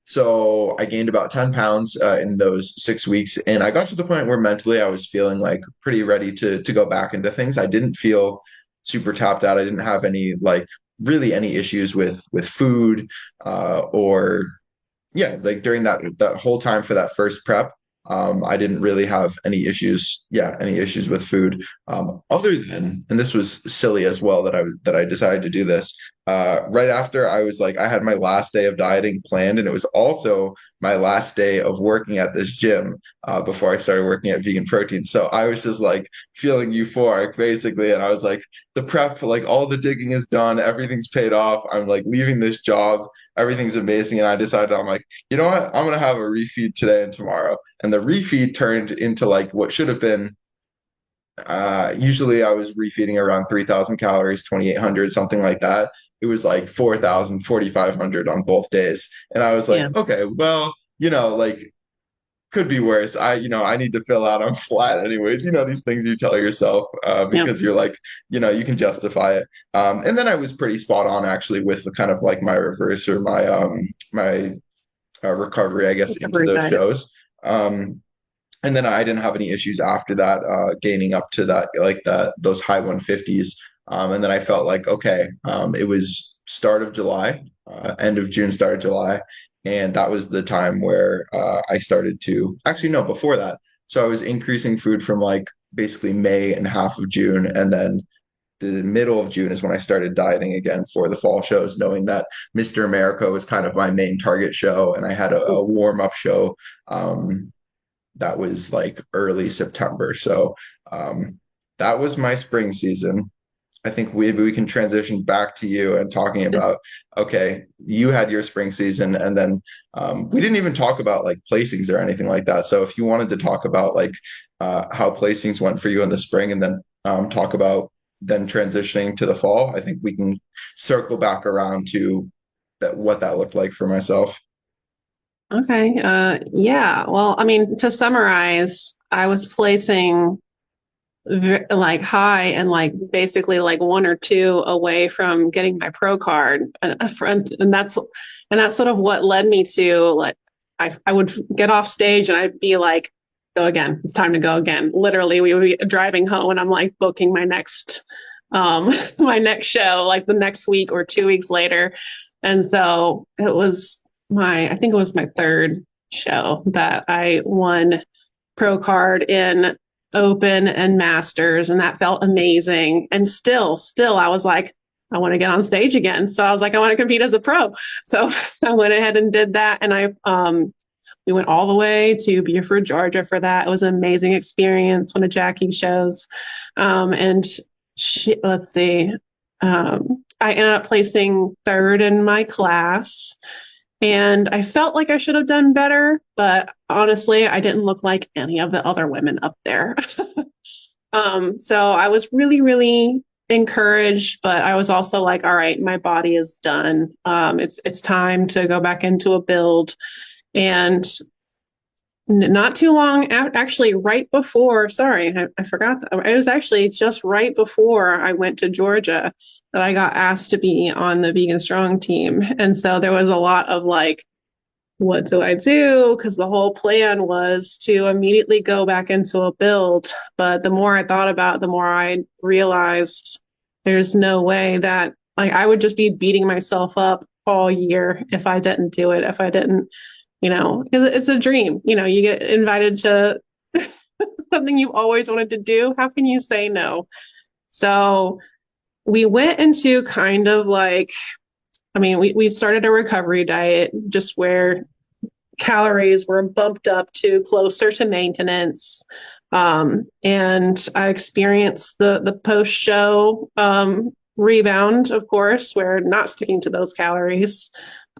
So I gained about 10 pounds in those 6 weeks, and I got to the point where mentally I was feeling like pretty ready to go back into things. I didn't feel super tapped out. I didn't have any like really any issues with food or yeah, like during that whole time for that first prep, I didn't really have any issues. Yeah, any issues with food. Other than, and this was silly as well that I decided to do this. Right after I was like, I had my last day of dieting planned, and it was also my last day of working at this gym before I started working at VeganProteins. So I was just like feeling euphoric basically, and I was like, the prep, like all the digging is done, everything's paid off. I'm like leaving this job, everything's amazing, and I decided I'm like, you know what? I'm gonna have a refeed today and tomorrow. And the refeed turned into like what should have been. Usually I was refeeding around 3,000 calories, 2,800, something like that. It was like 4,000, 4,500 on both days. And I was like, Yeah. okay, well, like could be worse. I need to fill out. I'm flat anyways. These things you tell yourself Yeah. because you're like, you can justify it. And then I was pretty spot on actually with the kind of like my reverse or my recovery, I guess, into Recovery those diet. shows. And then I didn't have any issues after that, gaining up to that, like those high 150s. And then I felt like, okay, it was start of July, end of June, start of July. And that was the time where I started to actually, no, before that. So I was increasing food from like basically May and half of June. And then the middle of June is when I started dieting again for the fall shows, knowing that Mr. America was kind of my main target show, and I had a warm up show that was like early September. So that was my spring season. I think maybe we can transition back to you and talking about, okay, you had your spring season, and then we didn't even talk about like placings or anything like that. So if you wanted to talk about like how placings went for you in the spring, and then talk about then transitioning to the fall, I think we can circle back around to what that looked like for myself. Okay. Yeah. Well, I mean, to summarize, I was placing like high and like basically like one or two away from getting my pro card a friend, and that's sort of what led me to like I would get off stage and I'd be like, go again, it's time to go again. Literally we would be driving home and I'm like booking my next my next show like the next week or 2 weeks later. And so it was I think it was my third show that I won pro card in open and masters, and that felt amazing. And still I was like, I want to get on stage again. So I was like, I want to compete as a pro. So I went ahead and did that. And we went all the way to Beaufort, Georgia for that. It was an amazing experience, one of Jackie's shows. And let's see, I ended up placing third in my class. And I felt like I should have done better, but honestly, I didn't look like any of the other women up there. So I was really, really encouraged, but I was also like, all right, my body is done. It's time to go back into a build. And not too long, actually, right before, sorry, I forgot that. It was actually just right before I went to Georgia that I got asked to be on the Vegan Strong team. And so there was a lot of like, what do I do? Because the whole plan was to immediately go back into a build. But the more I thought about it, the more I realized there's no way that like I would just be beating myself up all year if I didn't do it, if I didn't because it's a dream. You get invited to something you've always wanted to do. How can you say no? So we went into kind of like, we started a recovery diet just where calories were bumped up to closer to maintenance. And I experienced the post-show rebound, of course, where not sticking to those calories.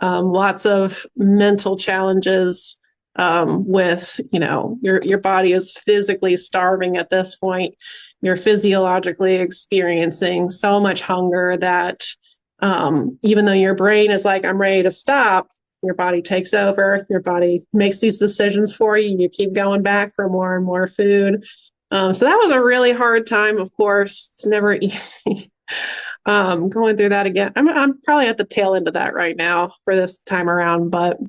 Lots of mental challenges with, your body is physically starving at this point. You're physiologically experiencing so much hunger that even though your brain is like, I'm ready to stop, your body takes over, your body makes these decisions for you. You keep going back for more and more food. So that was a really hard time, of course. It's never easy. Going through that again. I'm probably at the tail end of that right now for this time around, but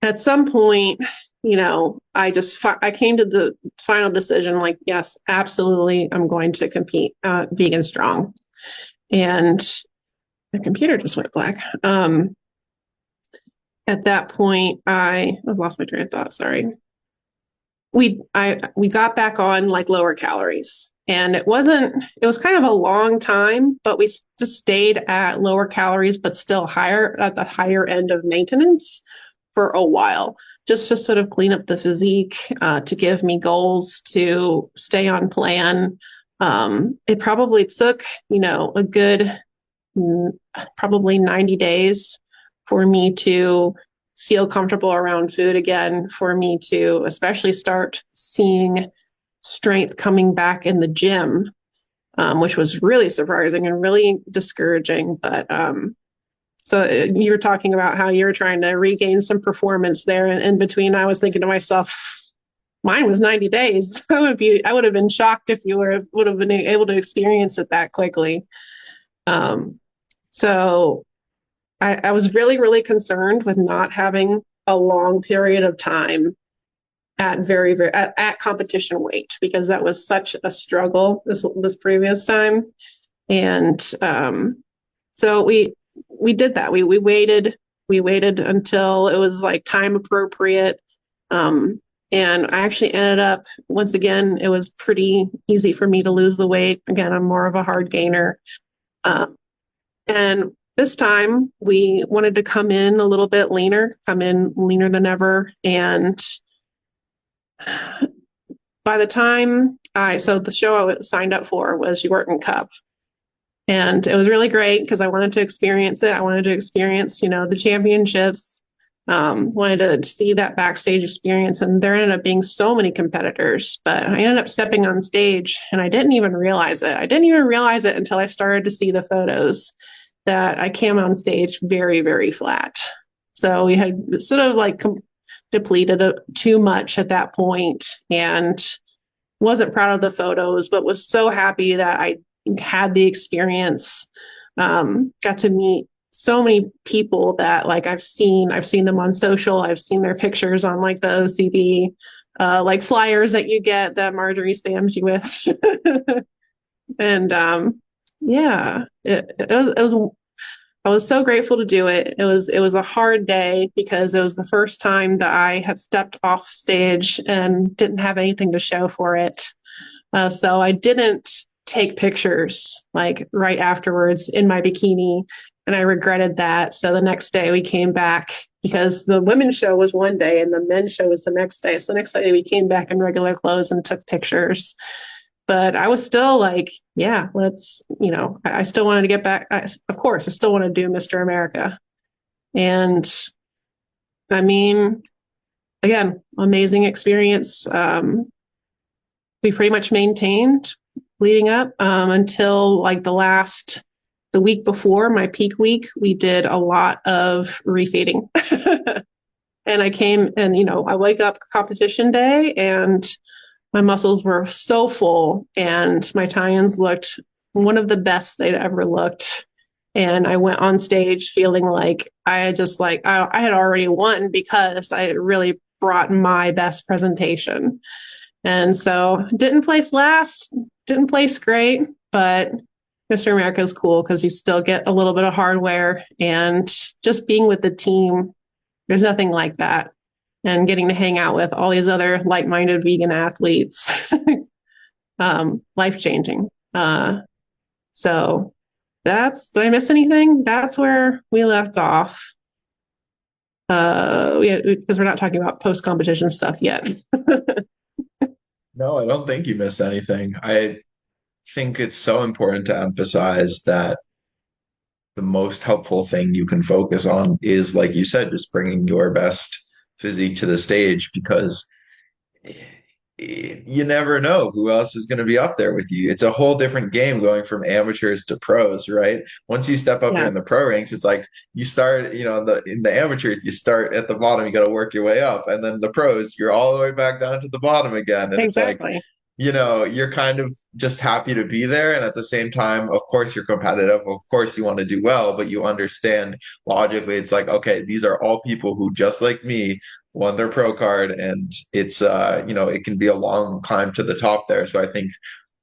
at some point, I came to the final decision, like, yes, absolutely, I'm going to compete Vegan Strong. And the computer just went black. At that point, I've lost my train of thought. Sorry. We got back on like lower calories, and it was kind of a long time, but we just stayed at lower calories, but still at the higher end of maintenance for a while, just to sort of clean up the physique, to give me goals to stay on plan. It probably took, a good probably 90 days for me to feel comfortable around food again, for me to especially start seeing strength coming back in the gym, which was really surprising and really discouraging. But so you were talking about how you were trying to regain some performance there, and in between, I was thinking to myself, mine was 90 days. I would have been shocked if you would have been able to experience it that quickly. So I was really, really concerned with not having a long period of time at at competition weight, because that was such a struggle this previous time. And so we did that. We waited until it was like time appropriate. And I actually ended up, once again, it was pretty easy for me to lose the weight. Again, I'm more of a hard gainer. And this time we wanted to come in a little bit leaner, come in leaner than ever. And by the time so the show I signed up for was 𝐬𝐿 And it was really great because I wanted to experience it. I wanted to experience, the championships, wanted to see that backstage experience. And there ended up being so many competitors, but I ended up stepping on stage and I didn't even realize it. I didn't even realize it until I started to see the photos that I came on stage very, very flat. So we had sort of like depleted too much at that point, and wasn't proud of the photos, but was so happy that I had the experience. Got to meet so many people that like I've seen them on social. I've seen their pictures on like the OCB, like flyers that you get that Marjorie spams you with. And yeah, it was I was so grateful to do it. It was a hard day because it was the first time that I had stepped off stage and didn't have anything to show for it. So I didn't take pictures like right afterwards in my bikini, and I regretted that. So the next day we came back, because the women's show was one day and the men's show was the next day. So the next day we came back in regular clothes and took pictures. But I was still like, yeah, let's, I still wanted to get back. Of course, I still want to do Mr. America. And I mean, again, amazing experience. We pretty much maintained leading up until like the week before my peak week. We did a lot of refeeding. And I came and, I wake up competition day and my muscles were so full and my tie-ins looked one of the best they'd ever looked. And I went on stage feeling like I had already won because I really brought my best presentation. And so didn't place last, didn't place great, but Mr. America is cool because you still get a little bit of hardware, and just being with the team There's nothing like that. And getting to hang out with all these other like-minded vegan athletes, life-changing. So did I miss anything? That's where we left off. Because we're not talking about post-competition stuff yet. No, I don't think you missed anything. I think it's so important to emphasize that the most helpful thing you can focus on is, like you said, just bringing your best physique to the stage because you never know who else is going to be up there with you. It's a whole different game going from amateurs to pros, right? Once you step up there Yeah, in the pro ranks, it's like you start, in the amateurs, you start at the bottom, you got to work your way up, and then the pros, you're all the way back down to the bottom again, and it's like exactly. you're kind of just happy to be there. And at the same time, of course, you're competitive. Of course, you want to do well, but you understand logically, it's like, okay, these are all people who, just like me, won their pro card. And it can be a long climb to the top there. So I think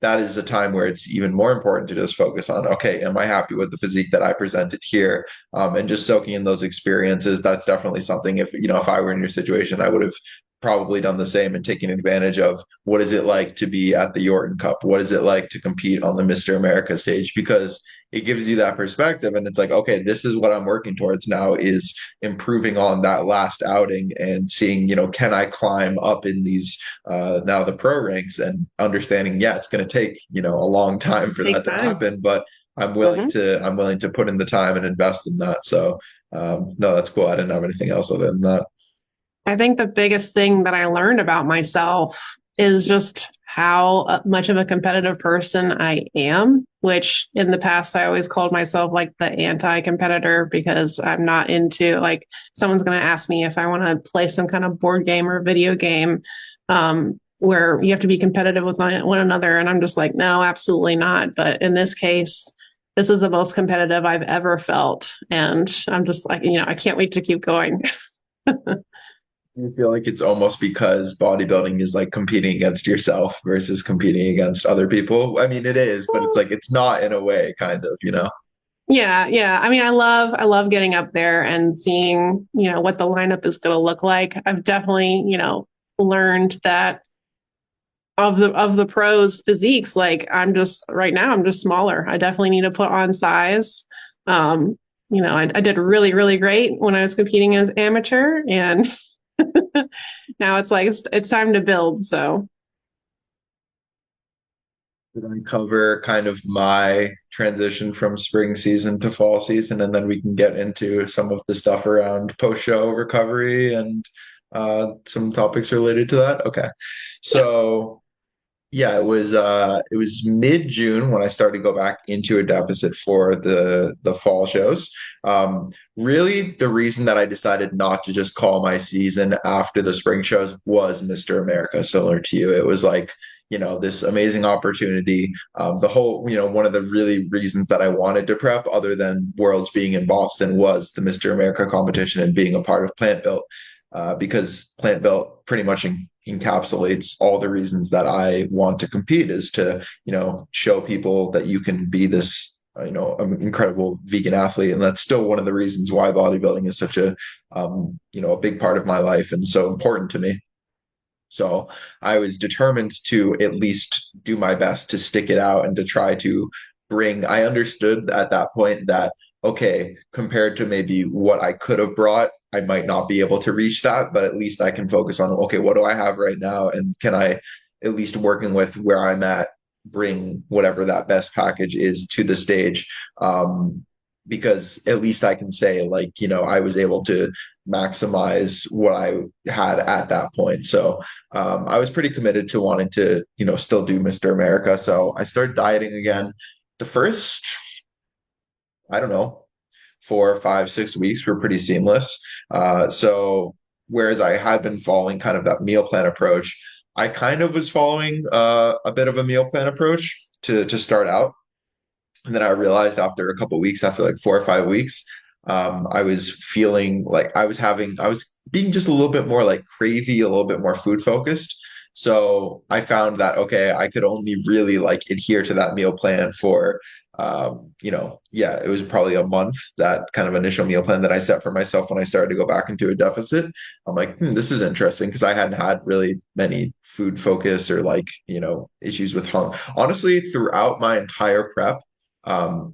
that is a time where it's even more important to just focus on, okay, am I happy with the physique that I presented here? And just soaking in those experiences. That's definitely something, if I were in your situation, I would have probably done the same and taken advantage of what is it like to be at the 𝐬𝐮𝐬𝐫𝐽 Cup? What is it like to compete on the Mr. America stage? Because it gives you that perspective and it's like, okay, this is what I'm working towards now, is improving on that last outing and seeing, can I climb up in these now the pro ranks, and understanding, yeah, it's going to take, a long time for Take that to time. happen, but Hmm. I'm willing to put in the time and invest in that. So no, that's cool. I didn't have anything else other than that. I think the biggest thing that I learned about myself is just how much of a competitive person I am, which in the past I always called myself like the anti-competitor because I'm not into like someone's going to ask me if I want to play some kind of board game or video game where you have to be competitive with one another. And I'm just like, no, absolutely not. But in this case, this is the most competitive I've ever felt. And I'm just like, I can't wait to keep going. You feel like it's almost because bodybuilding is like competing against yourself versus competing against other people. I mean, it is, but it's like it's not in a way, kind of. Yeah, yeah. I mean, I love getting up there and seeing, what the lineup is going to look like. I've definitely, learned that of the pros physiques, like I'm just right now, I'm just smaller. I definitely need to put on size. I did really, really great when I was competing as amateur, and now it's like it's time to build. So Did I cover kind of my transition from spring season to fall season, and then we can get into some of the stuff around post-show recovery and some topics related to that? Okay. yeah, So yeah, it was mid-June when I started to go back into a deficit for the fall shows. Really, the reason that I decided not to just call my season after the spring shows was Mr. America, similar to you. It was like, this amazing opportunity. The whole, one of the really reasons that I wanted to prep, other than Worlds being in Boston, was the Mr. America competition and being a part of Plant Built, because Plant Built pretty much encapsulates all the reasons that I want to compete, is to, show people that you can be this, incredible vegan athlete. And that's still one of the reasons why bodybuilding is such a big part of my life and so important to me. So I was determined to at least do my best to stick it out and to try to I understood at that point that, okay, compared to maybe what I could have brought, I might not be able to reach that, but at least I can focus on, okay, what do I have right now? And can I, at least working with where I'm at, bring whatever that best package is to the stage? Because at least I can say, like, I was able to maximize what I had at that point. So I was pretty committed to wanting to, still do Mr. America. So I started dieting again. The first, I don't know, 4, 5, 6 weeks were pretty seamless. So whereas I had been following kind of that meal plan approach, I kind of was following a bit of a meal plan approach to start out. And then I realized after a couple of weeks, after like 4 or 5 weeks, I was feeling like I was being just a little bit more like cravey, a little bit more food focused. So I found that, okay, I could only really like adhere to that meal plan for yeah, it was probably a month, that kind of initial meal plan that I set for myself when I started to go back into a deficit. I'm like, this is interesting because I hadn't had really many food focus or like, issues with hunger. Honestly, throughout my entire prep,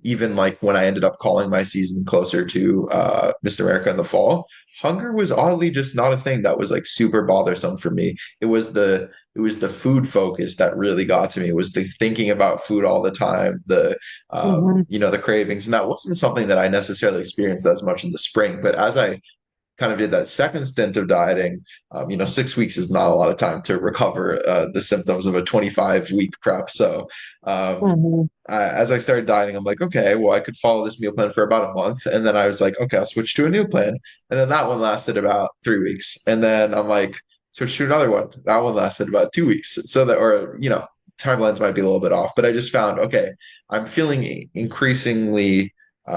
even like when I ended up calling my season closer to Mr. America in the fall, hunger was oddly just not a thing that was like super bothersome for me. It was the food focus that really got to me. It was the thinking about food all the time, Mhm. the cravings. And that wasn't something that I necessarily experienced as much in the spring. But as I kind of did that second stint of dieting, 6 weeks is not a lot of time to recover the symptoms of a 25-week prep. So Mhm. as I started dieting, I'm like, okay, well, I could follow this meal plan for about a month. And then I was like, okay, I'll switch to a new plan. And then that one lasted about 3 weeks. And then I'm like, switch to another one. That one lasted about 2 weeks. So that, or, timelines might be a little bit off, but I just found, okay, I'm feeling increasingly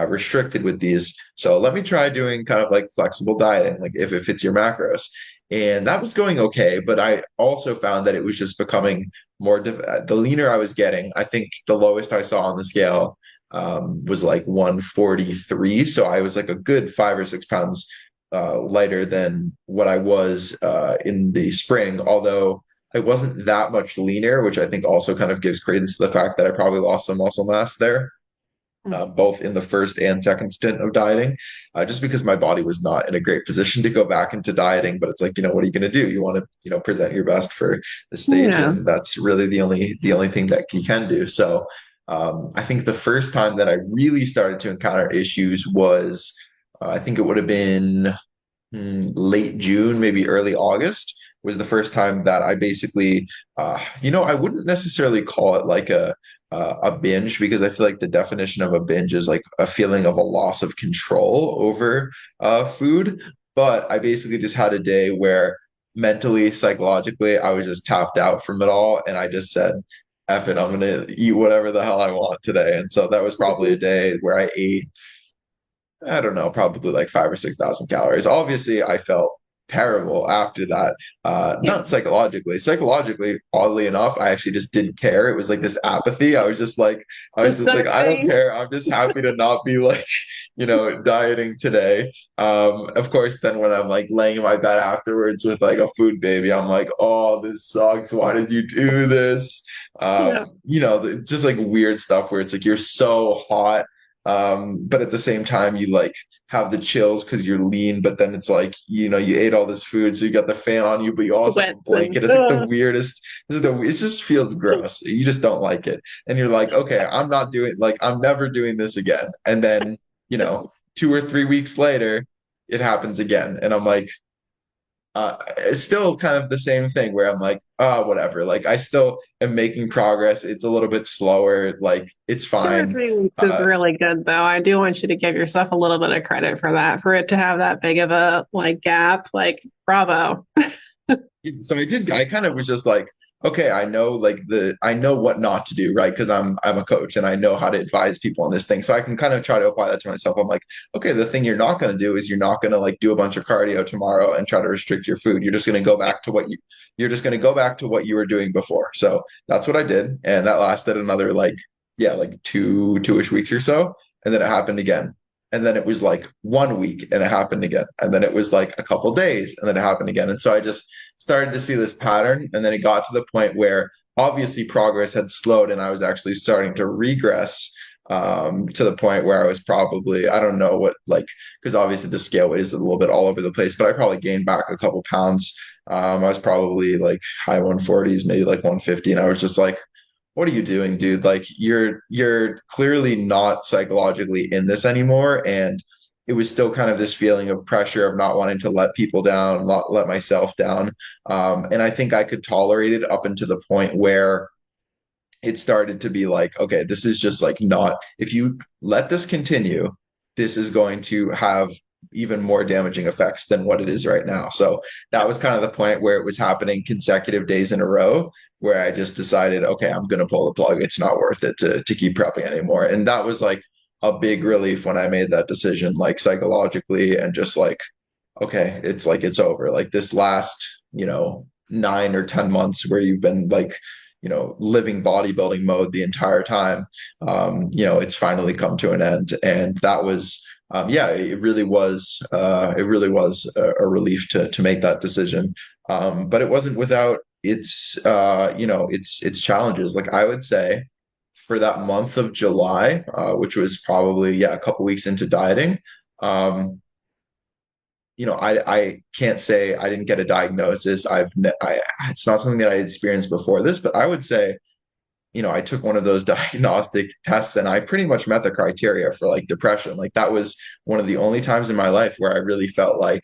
restricted with these. So let me try doing kind of like flexible dieting, like if it fits your macros. And that was going okay, but I also found that it was just becoming the leaner I was getting. I think the lowest I saw on the scale was like 143. So I was like a good 5 or 6 pounds lighter than what I was in the spring, although I wasn't that much leaner, which I think also kind of gives credence to the fact that I probably lost some muscle mass there. Both in the first and second stint of dieting, just because my body was not in a great position to go back into dieting. But it's like, what are you going to do? You want to, present your best for the stage, Yeah. and that's really the only thing that you can do. So, I think the first time that I really started to encounter issues was, I think it would have been late June, maybe early August was the first time that I basically, I wouldn't necessarily call it like a binge because I feel like the definition of a binge is like a feeling of a loss of control over food. But I basically just had a day where mentally, psychologically, I was just tapped out from it all, and I just said, "F it, I'm gonna eat whatever the hell I want today." And so that was probably a Mhm. day where I ate, I don't know, probably like 5 or 6 thousand calories. Obviously, I felt terrible after that. Yeah. Not psychologically. Psychologically, oddly enough, I actually just didn't care. It was like this apathy. I was Just just like, I don't nothing. care. I'm just happy to not be like, dieting today. Of course, then when I'm like laying in my bed afterwards with like a food baby, I'm like, oh, this sucks. Why did you do this? Yeah. Just like weird stuff where it's like you're so hot, but at the same time, you like have the chills because you're lean, but then it's like, you ate all this food, so you got the fan on you, but you also have a Sweats and blanket. It's like the weirdest. It just feels gross. You just don't like it. And you're like, okay, I'm never doing this again. And then, 2 or 3 weeks later, it happens again. And I'm like, it's still kind of the same thing where I'm like, whatever. Like I still am making progress. It's a little bit slower. Like it's Two or fine. 3 weeks is Uh, really good, though. I do want you to give yourself a little bit of credit for that, for it to have that big of a like gap. Like, bravo. so I kind of was just like, okay, I know what not to do, right? Because I'm a coach and I know how to advise people on this thing. So I can kind of try to apply that to myself. I'm like, okay, the thing you're not going to do is you're not going to like do a bunch of cardio tomorrow and try to restrict your food. You're just going to go back to what you were doing before. So that's what I did. And that lasted another like, yeah, like two-ish weeks or so. And then it happened again. And then it was like 1 week and it happened again. And then it was like a couple days and then it happened again. And so I just started to see this pattern. And then it got to the point where obviously progress had slowed and I was actually starting to regress, to the point where I was probably, I don't know what, like, because obviously the scale weight is a little bit all over the place, but I probably gained back a couple pounds. I was probably like high 140s, maybe like 150. And I was just like, what are you doing, dude? Like you're clearly not psychologically in this anymore. And it was still kind of this feeling of pressure of not wanting to let people down, not let myself down. And I think I could tolerate it up until the point where it started to be like, okay, this is just like not, if you let this continue, this is going to have even more damaging effects than what it is right now. So that was kind of the point where it was happening consecutive days in a row, where I just decided, okay, I'm going to pull the plug. It's not worth it to keep prepping anymore. And that was like a big relief when I made that decision, like psychologically, and just like, okay, it's like it's over. Like this last, 9 or 10 months where you've been like living bodybuilding mode the entire time. It's finally come to an end, and that was, yeah, it really was a relief to make that decision. But it wasn't without its challenges. Like I would say, for that month of July, which was probably, yeah, a couple weeks into dieting. Um, I can't say I didn't get a diagnosis. It's not something that I experienced before this, but I would say, I took one of those diagnostic tests and I pretty much met the criteria for like depression. Like that was one of the only times in my life where I really felt like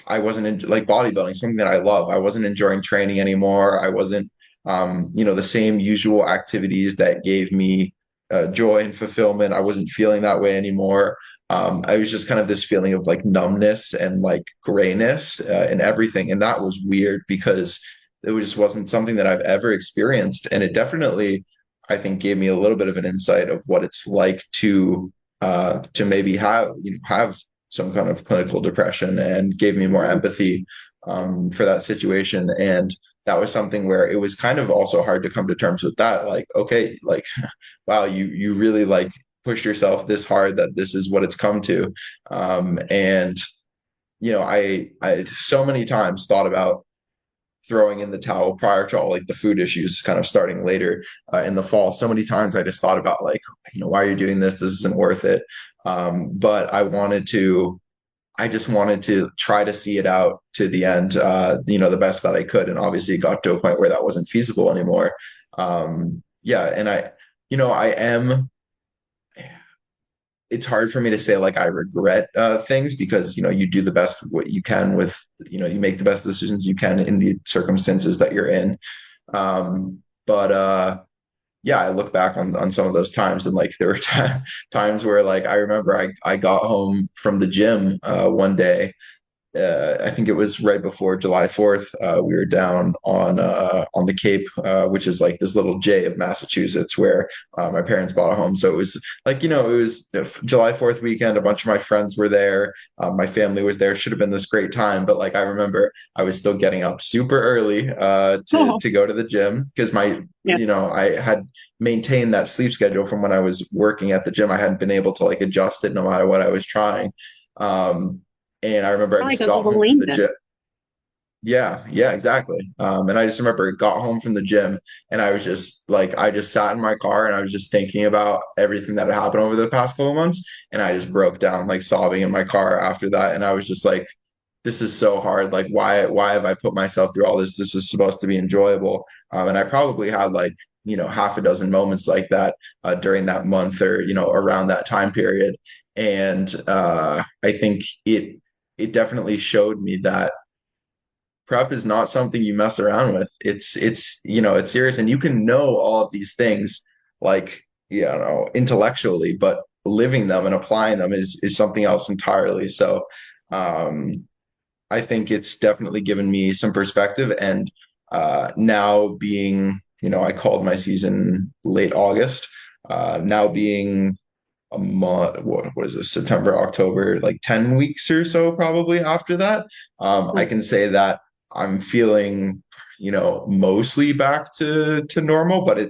I wasn't in like bodybuilding, something that I love. I wasn't enjoying training anymore. I wasn't, the same usual activities that gave me joy and fulfillment. I wasn't feeling that way anymore. I was just kind of this feeling of like numbness and like grayness and everything. And that was weird because just wasn't something that I've ever experienced. And it definitely, I think, gave me a little bit of an insight of what it's like to maybe have some kind of clinical depression, and gave me more empathy for that situation. And that was something where it was kind of also hard to come to terms with that. Like, okay, like, wow, you really like pushed yourself this hard that this is what it's come to. And I so many times thought about throwing in the towel prior to all like the food issues kind of starting later in the fall. So many times I just thought about like, why are you doing this? This isn't worth it. But I just wanted to try to see it out to the end, the best that I could. And obviously it got to a point where that wasn't feasible anymore. Yeah. And I am, it's hard for me to say like I regret things because you do the best what you can with you make the best decisions you can in the circumstances that you're in. But yeah, I look back on some of those times, and like there were times where like I remember I got home from the gym one day. I think it was right before July 4th. We were down on the Cape, which is like this little J of Massachusetts, where my parents bought a home. So it was like, it was the July 4th weekend. A bunch of my friends were there. My family was there. Should have been this great time. But like I remember I was still getting up super early to Oh, go to the gym because yeah. I had maintained that sleep schedule from when I was working at the gym. I hadn't been able to like adjust it no matter what I was trying. Um, and I remember I Probably just because of got the home from the leanness. gym. Yeah, yeah, exactly. And I just remember got home from the gym and I was just like, I just sat in my car and I was just thinking about everything that had happened over the past couple of months. And I just broke down, like sobbing in my car after that. And I was just like, this is so hard. Like, why have I put myself through all this? This is supposed to be enjoyable. And I probably had like, half a dozen moments like that during that month or, around that time period. And I think it definitely showed me that prep is not something you mess around with. It's serious, and you can know all of these things like, intellectually, but living them and applying them is something else entirely. So, um, I think it's definitely given me some perspective. And now being, I called my season late August. Now being a month, what was it, September, October, like 10 weeks or so probably after that. I can say that I'm feeling, mostly back to normal, but I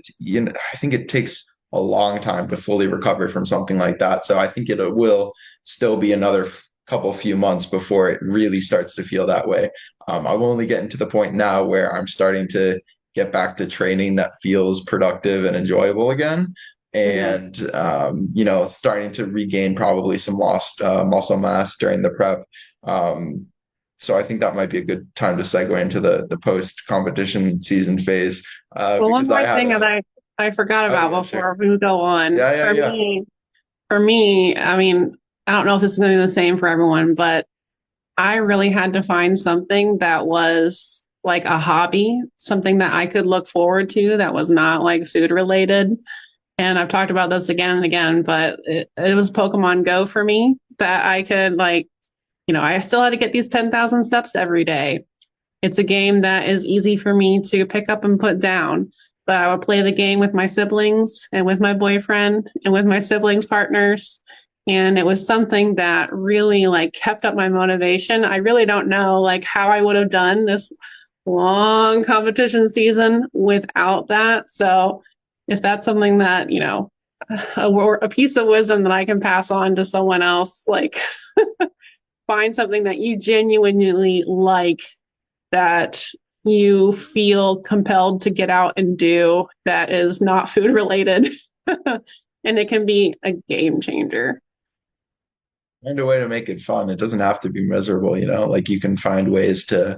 think it takes a long time to fully recover from something like that. So I think it will still be another couple few months before it really starts to feel that way. I'm only getting to the point now where I'm starting to get back to training that feels productive and enjoyable again, Yeah. and starting to regain probably some lost muscle mass during the prep. So I think that might be a good time to segue into the post competition season phase, Well, one because I more had thing that a I forgot oh about yeah, sure, before we go on. yeah, yeah, yeah. For me, I mean, I don't know if this is going to be the same for everyone, but I really had to find something that was like a hobby, something that I could look forward to that was not like food related. And I've talked about this again and again, but it was Pokemon Go for me that I could like, I still had to get these 10,000 steps every day. It's a game that is easy for me to pick up and put down. But I would play the game with my siblings and with my boyfriend and with my siblings' partners. And it was something that really like kept up my motivation. I really don't know like how I would have done this long competition season without that. So if that's something that, you know, a piece of wisdom that I can pass on to someone else, like find something that you genuinely like, that you feel compelled to get out and do, that is not food related. And it can be a game changer. Find a way to make it fun. It doesn't have to be miserable, you know, like you can find ways to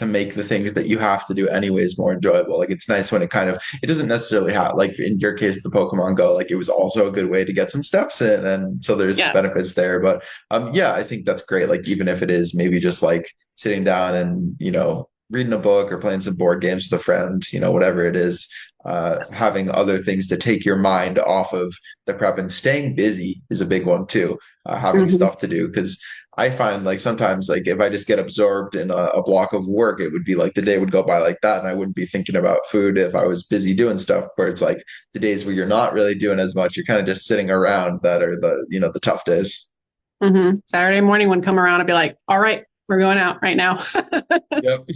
make the thing that you have to do anyways more enjoyable. Like it's nice when it kind of it doesn't necessarily have like in your case the Pokemon Go, like it was also a good way to get some steps in and so there's Yeah. benefits there. But yeah, I think that's great. Like even if it is maybe just like sitting down and, you know, reading a book or playing some board games with a friend, you know, whatever it is, having other things to take your mind off of the prep and staying busy is a big one too. Having Hmm. stuff to do because I find like sometimes like if I just get absorbed in a block of work, it would be like the day would go by like that, and I wouldn't be thinking about food if I was busy doing stuff. Where it's like the days where you're not really doing as much, you're kind of just sitting around that are the you know the tough days. Saturday morning would come around and be like, all right, we're going out right now. Yep.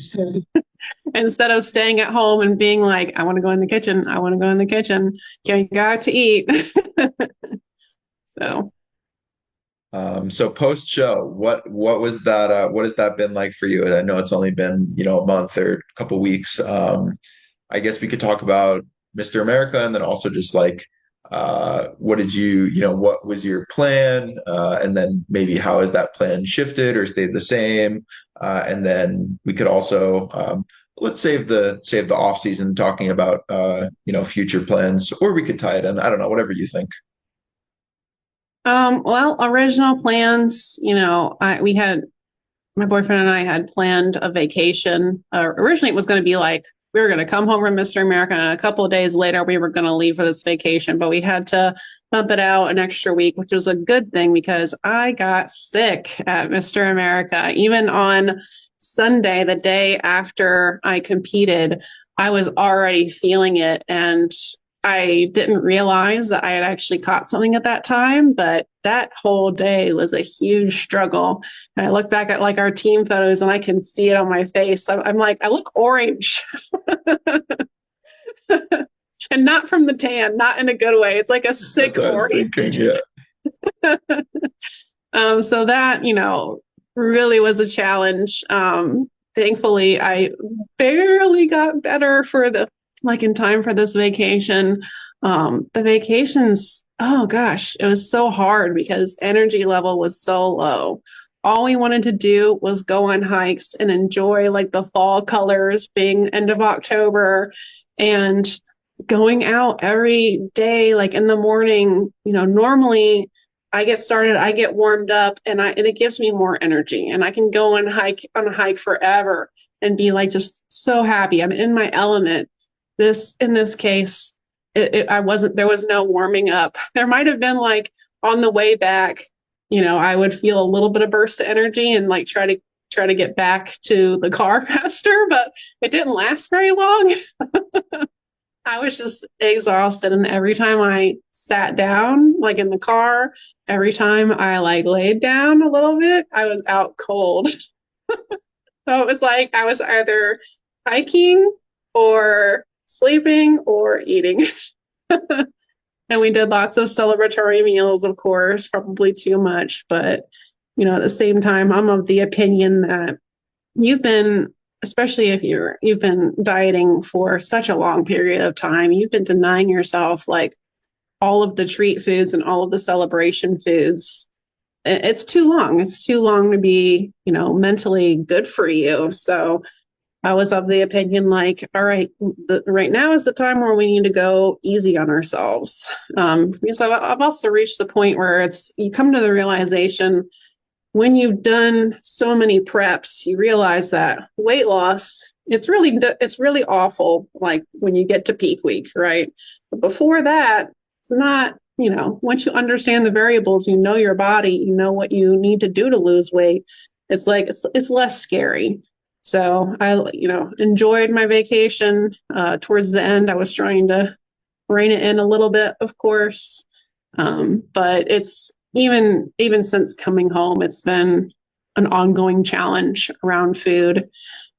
Instead of staying at home and being like, I want to go in the kitchen. I want to go in the kitchen. Can we go out to eat? So, So post show, what was that? What has that been like for you? I know it's only been you know a month or a couple weeks. I guess we could talk about Mr. America and then also just like what did you know, what was your plan? And then maybe how has that plan shifted or stayed the same? And then we could also let's save the off season talking about you know, future plans, or we could tie it in. I don't know, whatever you think. well, original plans, you know, we had my boyfriend and I had planned a vacation. Originally, it was going to be like we were going to come home from Mr. America, and a couple of days later, we were going to leave for this vacation. But we had to bump it out an extra week, which was a good thing because I got sick at Mr. America. Even on Sunday, the day after I competed, I was already feeling it. And I didn't realize that I had actually caught something at that time, but that whole day was a huge struggle. And I look back at like our team photos and I can see it on my face. I'm like, I look orange and not from the tan, not in a good way. It's like a sick That's what I was orange. thinking. Yeah. So that, you know, really was a challenge. Thankfully, I barely got better for the like in time for this vacation. The vacations, oh gosh, it was so hard because energy level was so low. All we wanted to do was go on hikes and enjoy like the fall colors being end of October and going out every day, like in the morning. You know, normally I get started, I get warmed up, and it gives me more energy, and I can go on a hike forever and be like just so happy. I'm in my element. In this case, I wasn't. There was no warming up. There might have been like on the way back, you know, I would feel a little bit of burst of energy and like try to get back to the car faster, but it didn't last very long. I was just exhausted. And every time I sat down, like in the car, every time I like laid down a little bit, I was out cold. So it was like I was either hiking or sleeping or eating. And we did lots of celebratory meals, of course, probably too much. But, you know, at the same time, I'm of the opinion that you've been, especially if you've been dieting for such a long period of time, you've been denying yourself like all of the treat foods and all of the celebration foods. It's too long. It's too long to be, you know, mentally good for you. So I was of the opinion like, all right, right now is the time where we need to go easy on ourselves. Because I've also reached the point where it's you come to the realization when you've done so many preps, you realize that weight loss, it's really awful. Like when you get to peak week, right? But before that, it's not, you know, once you understand the variables, you know your body, you know what you need to do to lose weight. It's like, it's less scary. So I, you know, enjoyed my vacation. Towards the end, I was trying to rein it in a little bit, of course. But it's even since coming home, it's been an ongoing challenge around food.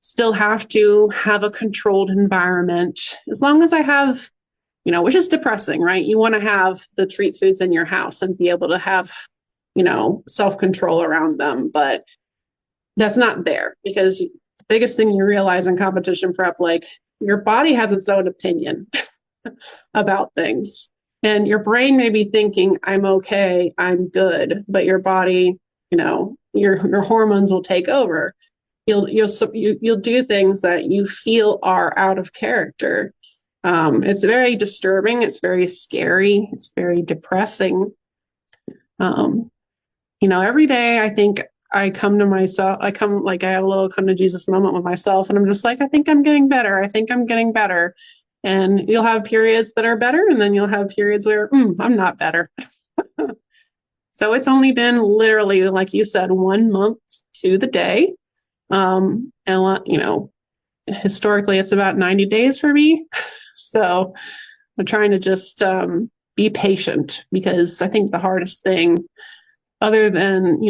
still have to have a controlled environment. As long as I have, which is depressing, right? You want to have the treat foods in your house and be able to have, self control around them. But that's not there because the biggest thing you realize in competition prep, like your body has its own opinion about things. And your brain may be thinking, I'm okay, I'm good, but your body, your hormones will take over. You'll do things that you feel are out of character. It's very disturbing. It's very scary. It's very depressing. Um, every day I think I come to myself, I have a little come to Jesus moment with myself, and I'm just like, I think I'm getting better. I think I'm getting better. And you'll have periods that are better, and then you'll have periods where I'm not better. So it's only been literally, like you said, 1 month to the day. And historically it's about 90 days for me. So I'm trying to just be patient, because I think the hardest thing, other than,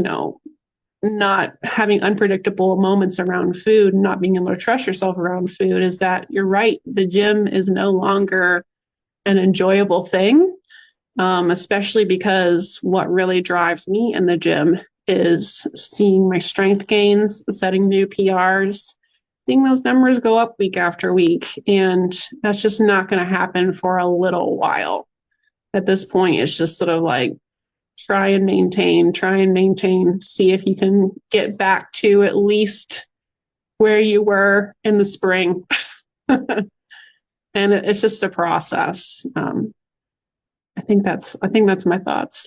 not having unpredictable moments around food, not being able to trust yourself around food, is that you're right. The gym is no longer an enjoyable thing, especially because what really drives me in the gym is seeing my strength gains, setting new PRs, seeing those numbers go up week after week. And that's just not going to happen for a little while. At this point, it's just sort of like try and maintain, see if you can get back to at least where you were in the spring. And it's just a process. I think that's my thoughts.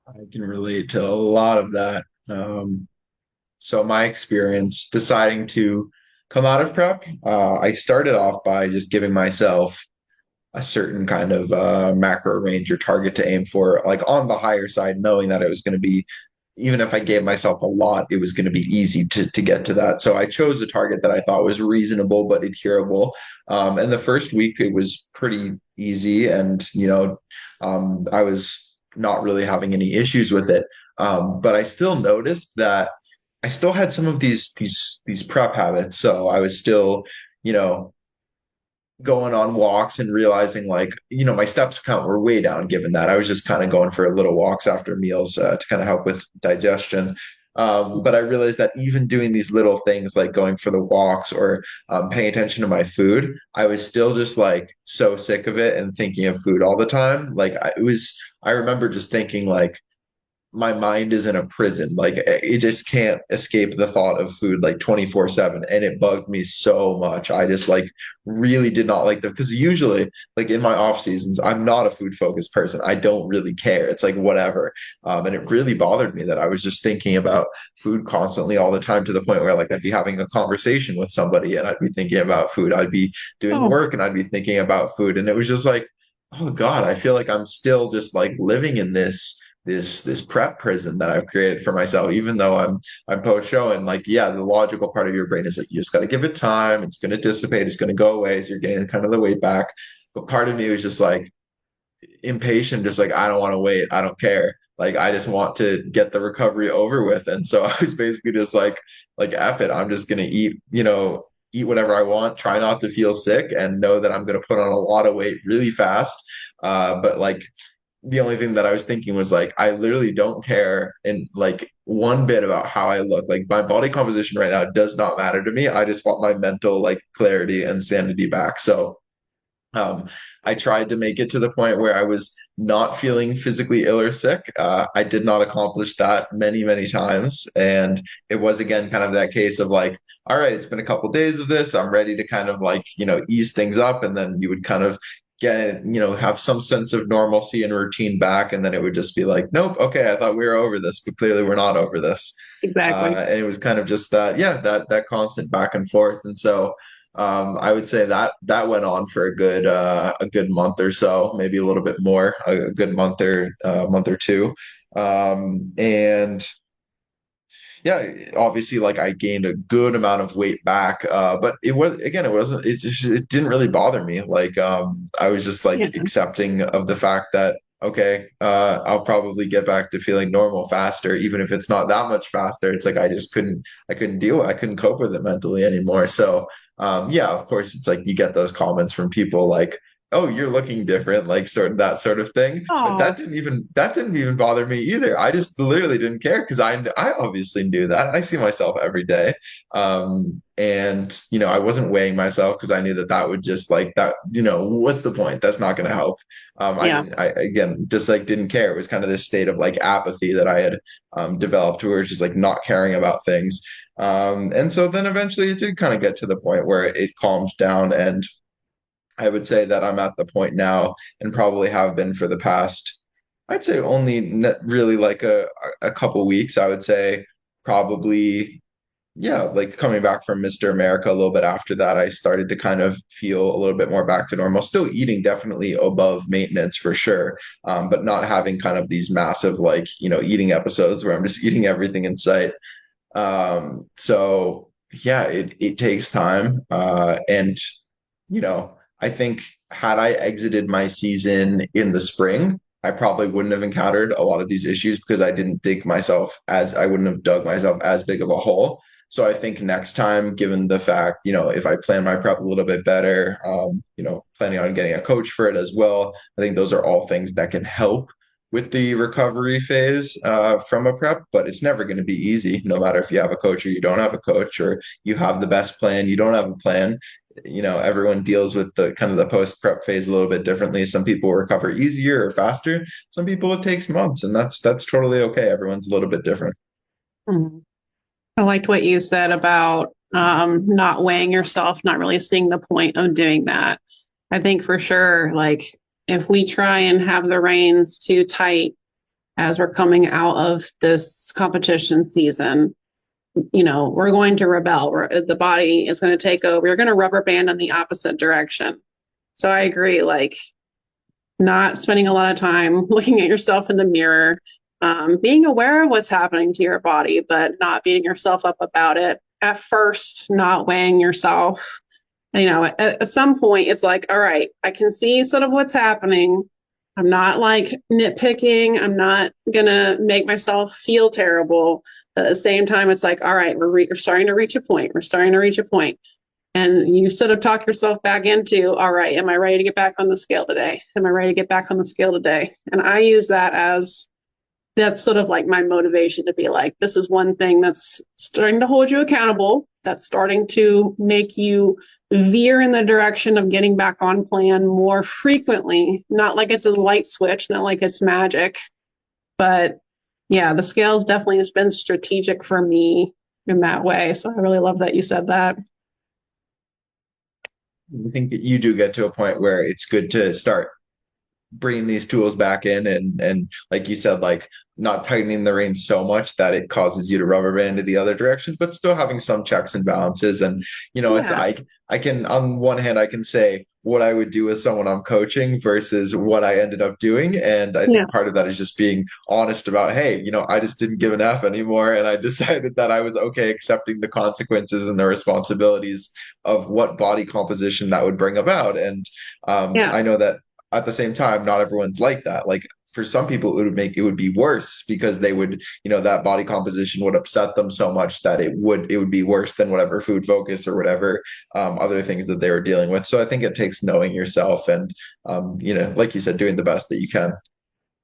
I can relate to a lot of that. So my experience deciding to come out of prep, I started off by just giving myself a certain kind of macro range or target to aim for, like on the higher side, knowing that it was going to be, even if I gave myself a lot, it was going to be easy to get to that. So I chose a target that I thought was reasonable but adherable. And the first week it was pretty easy, and I was not really having any issues with it. But I still noticed that I still had some of these prep habits. So I was still, you know, going on walks and realizing like, my steps count were way down given that I was just kind of going for little walks after meals to kind of help with digestion. But I realized that even doing these little things like going for the walks or paying attention to my food, I was still just like so sick of it and thinking of food all the time. I remember just thinking like, my mind is in a prison. Like it just can't escape the thought of food like 24/7. And it bugged me so much. I just like really did not like that, because usually like in my off seasons, I'm not a food focused person. I don't really care. It's like whatever. And it really bothered me that I was just thinking about food constantly all the time, to the point where like I'd be having a conversation with somebody and I'd be thinking about food. I'd be doing Oh, work and I'd be thinking about food. And it was just like, oh God, I feel like I'm still just like living in this prep prison that I've created for myself, even though I'm post show. And like, yeah, the logical part of your brain is like, you just got to give it time. It's going to dissipate. It's going to go away. So you're getting kind of the weight back. But part of me was just like impatient, just like, I don't want to wait. I don't care. Like, I just want to get the recovery over with. And so I was basically just like, F it. I'm just going to eat whatever I want, try not to feel sick, and know that I'm going to put on a lot of weight really fast. But like, the only thing that I was thinking was like, I literally don't care in like one bit about how I look. Like my body composition right now does not matter to me. I just want my mental like clarity and sanity back. So um, I tried to make it to the point where I was not feeling physically ill or sick. I did not accomplish that many, many times. And it was again kind of that case of like, all right, it's been a couple days of this. I'm ready to kind of like, ease things up. And then you would kind of have some sense of normalcy and routine back. And then it would just be like, nope, okay, I thought we were over this, but clearly we're not over this. exactly. And it was kind of just that constant back and forth. And so I would say that went on for a good month or so, maybe a little bit more, a good month or two. And yeah, obviously like I gained a good amount of weight back. But it didn't really bother me. Like I was just like Yeah. accepting of the fact that okay, I'll probably get back to feeling normal faster, even if it's not that much faster. It's like I couldn't deal, I couldn't cope with it mentally anymore. So, yeah, of course, it's like you get those comments from people like, "Oh, you're looking different," like sort of that sort of thing. But Oh, that didn't even bother me either. I just literally didn't care because I obviously knew that. I see myself every day. And I wasn't weighing myself because I knew that that would just like that, what's the point? That's not going to help. yeah, I again just like didn't care. It was kind of this state of like apathy that I had developed where it's just like not caring about things. And so then eventually it did kind of get to the point where it calmed down. And I would say that I'm at the point now and probably have been for the past, I'd say only really like a couple weeks, I would say probably yeah, like coming back from Mr. America a little bit after that, I started to kind of feel a little bit more back to normal. Still eating definitely above maintenance for sure, but not having kind of these massive, like, eating episodes where I'm just eating everything in sight. So yeah, it takes time. And, I think had I exited my season in the spring, I probably wouldn't have encountered a lot of these issues because I wouldn't have dug myself as big of a hole. So I think next time, given the fact, if I plan my prep a little bit better, planning on getting a coach for it as well, I think those are all things that can help with the recovery phase from a prep, but it's never going to be easy, no matter if you have a coach or you don't have a coach, or you have the best plan, you don't have a plan. Everyone deals with the kind of the post prep phase a little bit differently. Some people recover easier or faster. Some people it takes months, and that's totally okay. Everyone's a little bit different. mhm. I liked what you said about not weighing yourself, not really seeing the point of doing that. I think for sure, like if we try and have the reins too tight as we're coming out of this competition season, we're going to rebel. The body is going to take over. You're going to rubber band in the opposite direction. So I agree, like not spending a lot of time looking at yourself in the mirror, being aware of what's happening to your body, but not beating yourself up about it. At first, not weighing yourself. At some point, it's like, all right, I can see sort of what's happening. I'm not like nitpicking. I'm not going to make myself feel terrible. At the same time, it's like, all right, we're starting to reach a point. We're starting to reach a point. And you sort of talk yourself back into, all right, am I ready to get back on the scale today? Am I ready to get back on the scale today? And I use that as that's sort of like my motivation to be like, this is one thing that's starting to hold you accountable, that's starting to make you veer in the direction of getting back on plan more frequently. Not like it's a light switch, not like it's magic, but yeah, the scales definitely has been strategic for me in that way. So I really love that you said that. I think that you do get to a point where it's good to start bringing these tools back in and like you said, like not tightening the reins so much that it causes you to rubber band to the other direction, but still having some checks and balances. And it's Yeah. I can on one hand I can say what I would do with someone I'm coaching versus what I ended up doing. And I Yeah. think part of that is just being honest about, hey, I just didn't give an F anymore. And I decided that I was okay accepting the consequences and the responsibilities of what body composition that would bring about. And Yeah. I know that at the same time, not everyone's like that. Like for some people, it would be worse because they would, that body composition would upset them so much that it would be worse than whatever food focus or whatever other things that they were dealing with. So I think it takes knowing yourself and like you said, doing the best that you can.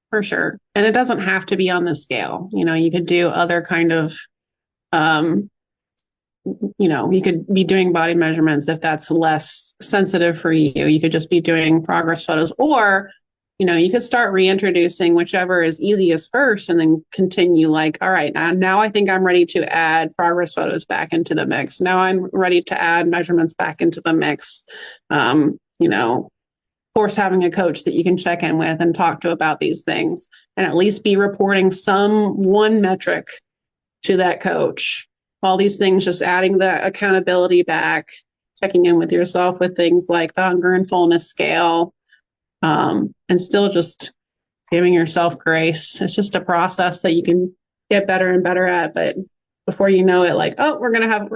For sure. And it doesn't have to be on the scale. You could do other kind of, um, you could be doing body measurements if that's less sensitive for you. You could just be doing progress photos, or, you could start reintroducing whichever is easiest first and then continue like, all right, now I think I'm ready to add progress photos back into the mix. Now I'm ready to add measurements back into the mix. Of course, having a coach that you can check in with and talk to about these things and at least be reporting some one metric to that coach. All these things, just adding the accountability back, checking in with yourself with things like the hunger and fullness scale, and still just giving yourself grace. It's just a process that you can get better and better at. But before you know it, like, oh, we're gonna have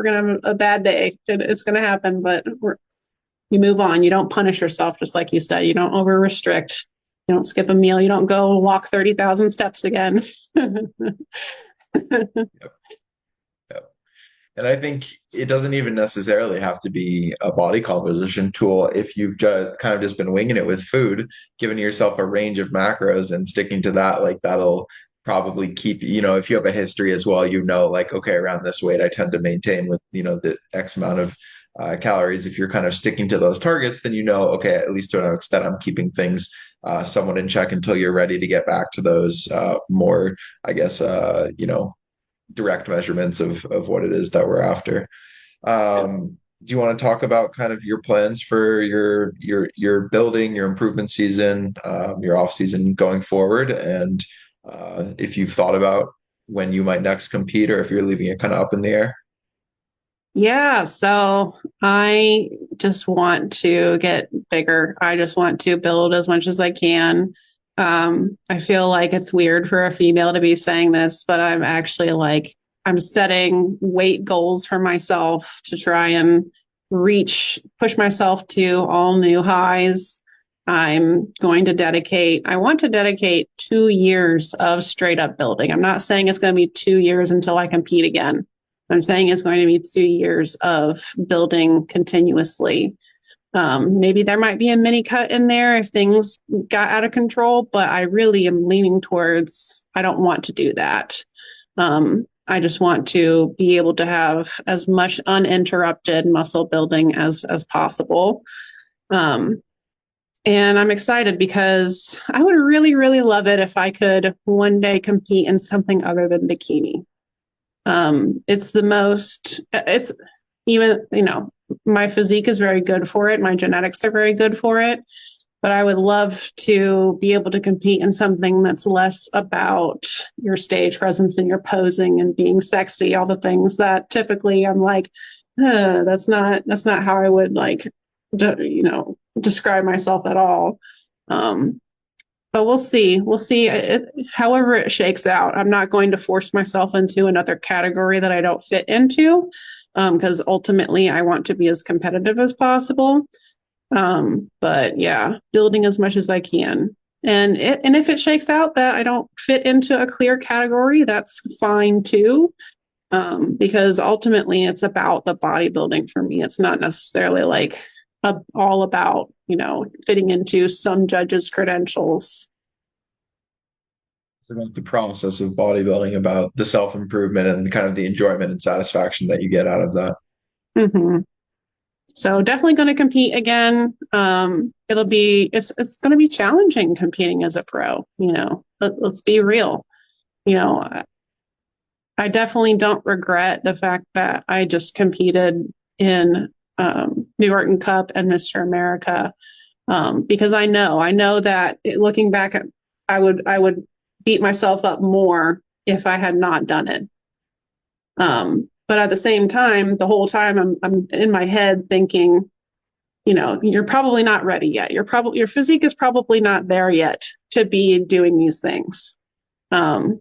a bad day. It's gonna happen, but you move on. You don't punish yourself, just like you said. You don't over restrict. You don't skip a meal. You don't go walk 30,000 steps again. Yep, yep. And I think it doesn't even necessarily have to be a body composition tool. If you've just kind of just been winging it with food, giving yourself a range of macros and sticking to that, like that'll probably keep, if you have a history as well, like, okay, around this weight, I tend to maintain with, the X amount of calories. If you're kind of sticking to those targets, then okay, at least to an extent, I'm keeping things somewhat in check until you're ready to get back to those more, I guess, direct measurements of what it is that we're after. Do you want to talk about kind of your plans for your building, your improvement season, your off season going forward, and if you've thought about when you might next compete, or if you're leaving it kind of up in the air? Yeah, so I just want to get bigger. I just want to build as much as I can. I feel like it's weird for a female to be saying this, but I'm actually like, I'm setting weight goals for myself to try and push myself to all new highs. I want to dedicate 2 years of straight up building. I'm not saying it's going to be 2 years until I compete again. I'm saying it's going to be 2 years of building continuously. Maybe there might be a mini cut in there if things got out of control, but I really am leaning towards I don't want to do that. I just want to be able to have as much uninterrupted muscle building as possible. Um, and I'm excited because I would really, really love it if I could one day compete in something other than bikini. It's even, my physique is very good for it. My genetics are very good for it. But I would love to be able to compete in something that's less about your stage presence and your posing and being sexy, all the things that typically I'm like, that's not how I would describe myself at all. Um, but we'll see. We'll see. However it shakes out, I'm not going to force myself into another category that I don't fit into, because ultimately I want to be as competitive as possible. But yeah, building as much as I can. And if it shakes out that I don't fit into a clear category, that's fine too. Because ultimately it's about the bodybuilding for me. It's not necessarily like all about, fitting into some judge's credentials. About the process of bodybuilding, about the self-improvement and kind of the enjoyment and satisfaction that you get out of that. Hmm. So definitely going to compete again. It's going to be challenging competing as a pro. Let's be real. You know, I definitely don't regret the fact that I just competed in New York Cup and Mr. America, because I know that looking back, I would beat myself up more if I had not done it. But at the same time, the whole time I'm in my head thinking, you're probably not ready yet. Your physique is probably not there yet to be doing these things. Um,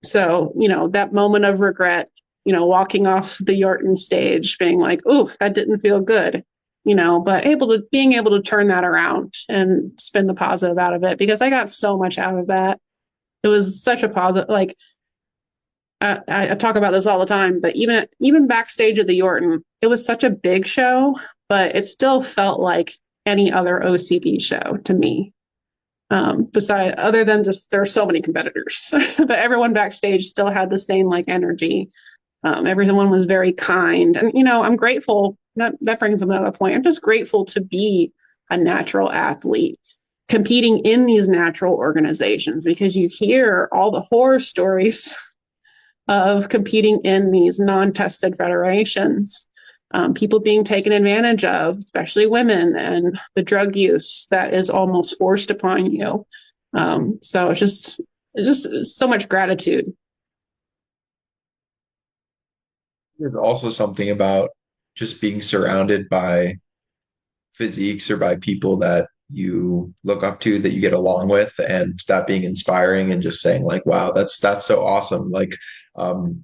so, that moment of regret, walking off the Yorton stage, being like, "Ooh, that didn't feel good," but being able to turn that around and spin the positive out of it, because I got so much out of that. It was such a positive, like, I talk about this all the time, but even backstage at the Yorton, it was such a big show, but it still felt like any other OCB show to me. Other than just there are so many competitors, but everyone backstage still had the same like energy. Everyone was very kind, and I'm grateful. That brings another point. I'm just grateful to be a natural athlete competing in these natural organizations, because you hear all the horror stories of competing in these non-tested federations, people being taken advantage of, especially women, and the drug use that is almost forced upon you. So it's just so much gratitude. There's also something about just being surrounded by physiques or by people that you look up to, that you get along with, and that being inspiring and just saying like, wow, that's so awesome. Like,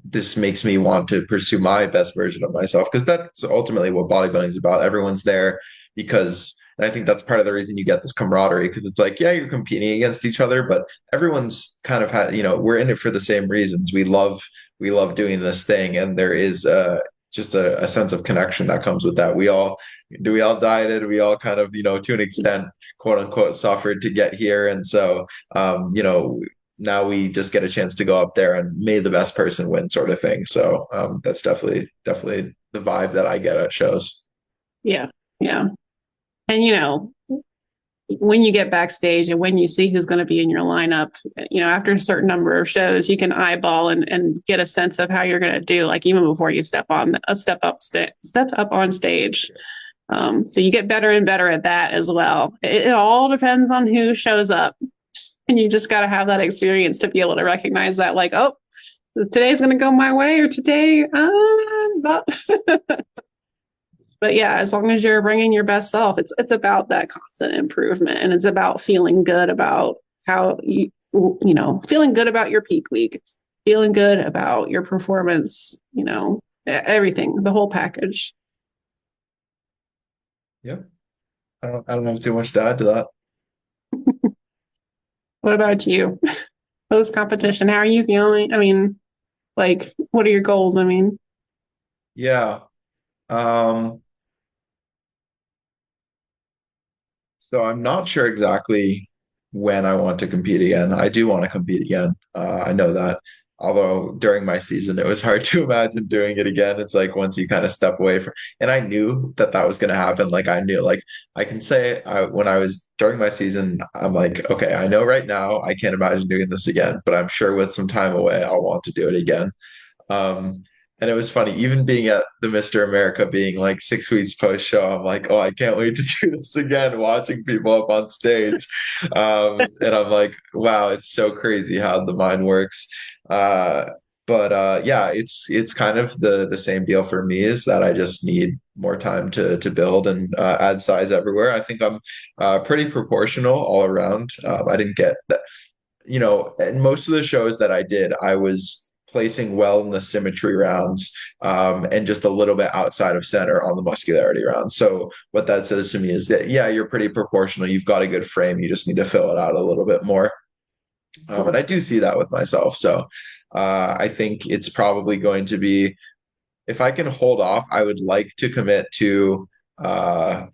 this makes me want to pursue my best version of myself, because that's ultimately what bodybuilding is about. Everyone's there because And I think that's part of the reason you get this camaraderie because it's like, yeah, you're competing against each other, but everyone's kind of had, we're in it for the same reasons. We love doing this thing, and there is just a sense of connection that comes with that. We all dieted, we all kind of, to an extent, quote unquote, suffered to get here. And so, now we just get a chance to go up there and may the best person win sort of thing. So that's definitely the vibe that I get at shows. Yeah. Yeah. And when you get backstage and when you see who's going to be in your lineup, after a certain number of shows, you can eyeball and get a sense of how you're going to do, like even before you step up on stage. So you get better and better at that as well. It all depends on who shows up, and you just got to have that experience to be able to recognize that, like, oh, today's going to go my way, or today, not. But yeah, as long as you're bringing your best self, it's about that constant improvement, and it's about feeling good about how feeling good about your peak week, feeling good about your performance, everything, the whole package. Yep. I don't have too much to add to that. What about you? Post competition, how are you feeling? I mean, like, what are your goals? I mean, Yeah. Um, so I'm not sure exactly when I want to compete again. I do want to compete again. I know that. Although during my season, it was hard to imagine doing it again. It's like once you kind of step away from, and I knew that that was going to happen. Like I knew, like I can say when I was during my season, I'm like, okay, I know right now I can't imagine doing this again, but I'm sure with some time away, I'll want to do it again. Um, and it was funny, even being at the Mr. America, being like 6 weeks post show, I'm like, oh, I can't wait to do this again, watching people up on stage. And I'm like, wow, it's so crazy how the mind works. Uh, but yeah, it's kind of the same deal for me is that I just need more time to build and add size everywhere. I think I'm pretty proportional all around. I didn't get that, and most of the shows that I did, I was placing well in the symmetry rounds, and just a little bit outside of center on the muscularity rounds. So what that says to me is that, yeah, you're pretty proportional. You've got a good frame. You just need to fill it out a little bit more. And I do see that with myself. So I think it's probably going to be, if I can hold off, I would like to commit to uh,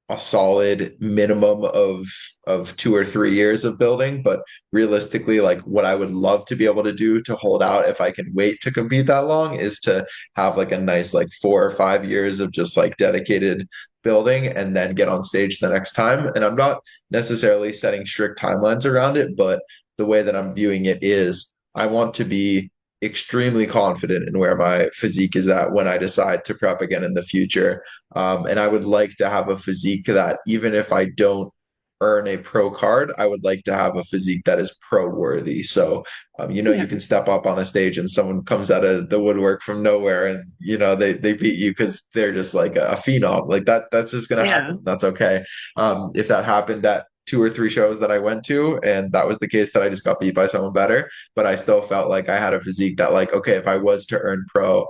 a solid minimum of 2 or 3 years of building, but realistically, like what I would love to be able to do to hold out if I can wait to compete that long is to have like a nice like 4 or 5 years of just like dedicated building and then get on stage the next time. And I'm not necessarily setting strict timelines around it, but the way that I'm viewing it is I want to be extremely confident in where my physique is at when I decide to prep again in the future. And I would like to have a physique that even if I don't earn a pro card, I would like to have a physique that is pro worthy. So, yeah, you can step up on a stage and someone comes out of the woodwork from nowhere and, they beat you because they're just like a phenom. Like that's just going to yeah, happen. That's okay. If that happened at 2 or 3 shows that I went to, and that was the case that I just got beat by someone better, but I still felt like I had a physique that like, okay, if I was to earn pro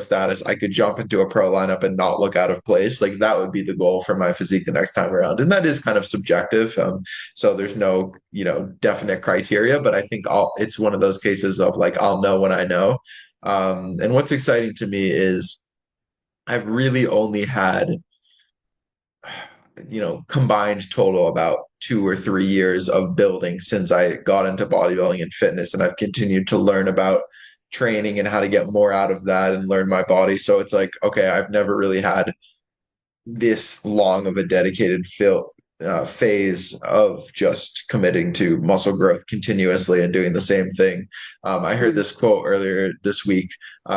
status, I could jump into a pro lineup and not look out of place. Like that would be the goal for my physique the next time around. And that is kind of subjective. So there's no, definite criteria, but I think it's one of those cases of like, I'll know when I know. And what's exciting to me is I've really only had, combined total about 2 or 3 years of building since I got into bodybuilding and fitness. And I've continued to learn about training and how to get more out of that and learn my body. So it's like, okay, I've never really had this long of a dedicated phase of just committing to muscle growth continuously and doing the same thing. I heard this quote earlier this week,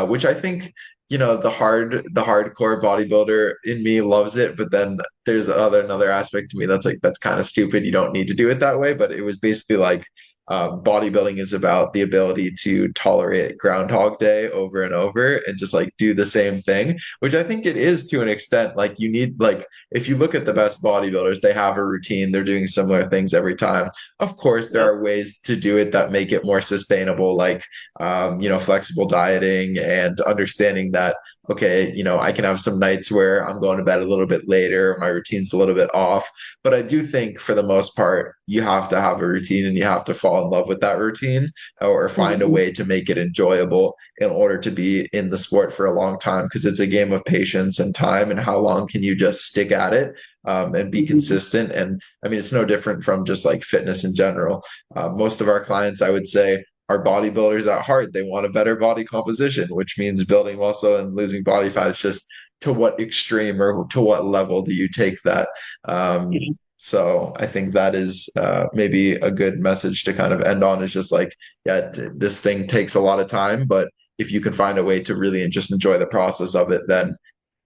which I think, the hardcore bodybuilder in me loves it, but then there's another aspect to me that's like that's kind of stupid. You don't need to do it that way. But it was basically like bodybuilding is about the ability to tolerate Groundhog Day over and over and just like do the same thing, which I think it is to an extent. Like you need, like, if you look at the best bodybuilders, they have a routine, they're doing similar things every time. Of course, there yep, are ways to do it that make it more sustainable, like, flexible dieting and understanding that okay, I can have some nights where I'm going to bed a little bit later, my routine's a little bit off. But I do think for the most part, you have to have a routine and you have to fall in love with that routine or find a Mhm. way to make it enjoyable in order to be in the sport for a long time because it's a game of patience and time and how long can you just stick at it and be Mhm. consistent. And I mean, it's no different from just like fitness in general. Most of our clients, I would say, are bodybuilders at heart. They want a better body composition, which means building muscle and losing body fat. It's just to what extreme or to what level do you take that? Yeah. So I think that is maybe a good message to kind of end on is just like, yeah, this thing takes a lot of time, but if you can find a way to really just enjoy the process of it, then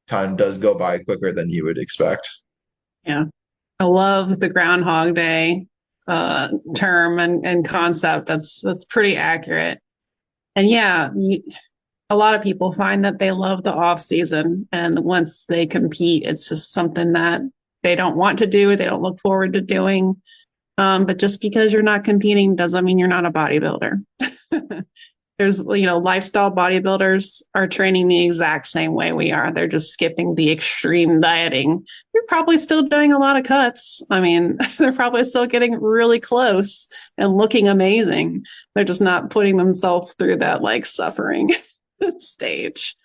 time does go by quicker than you would expect. Yeah. I love the Groundhog Day term and concept. That's pretty accurate. And yeah, a lot of people find that they love the off season, and once they compete, it's just something that they don't want to do. They don't look forward to doing. But just because you're not competing doesn't mean you're not a bodybuilder. There's, lifestyle bodybuilders are training the exact same way we are. They're just skipping the extreme dieting. They're probably still doing a lot of cuts. I mean, they're probably still getting really close and looking amazing. They're just not putting themselves through that like suffering stage.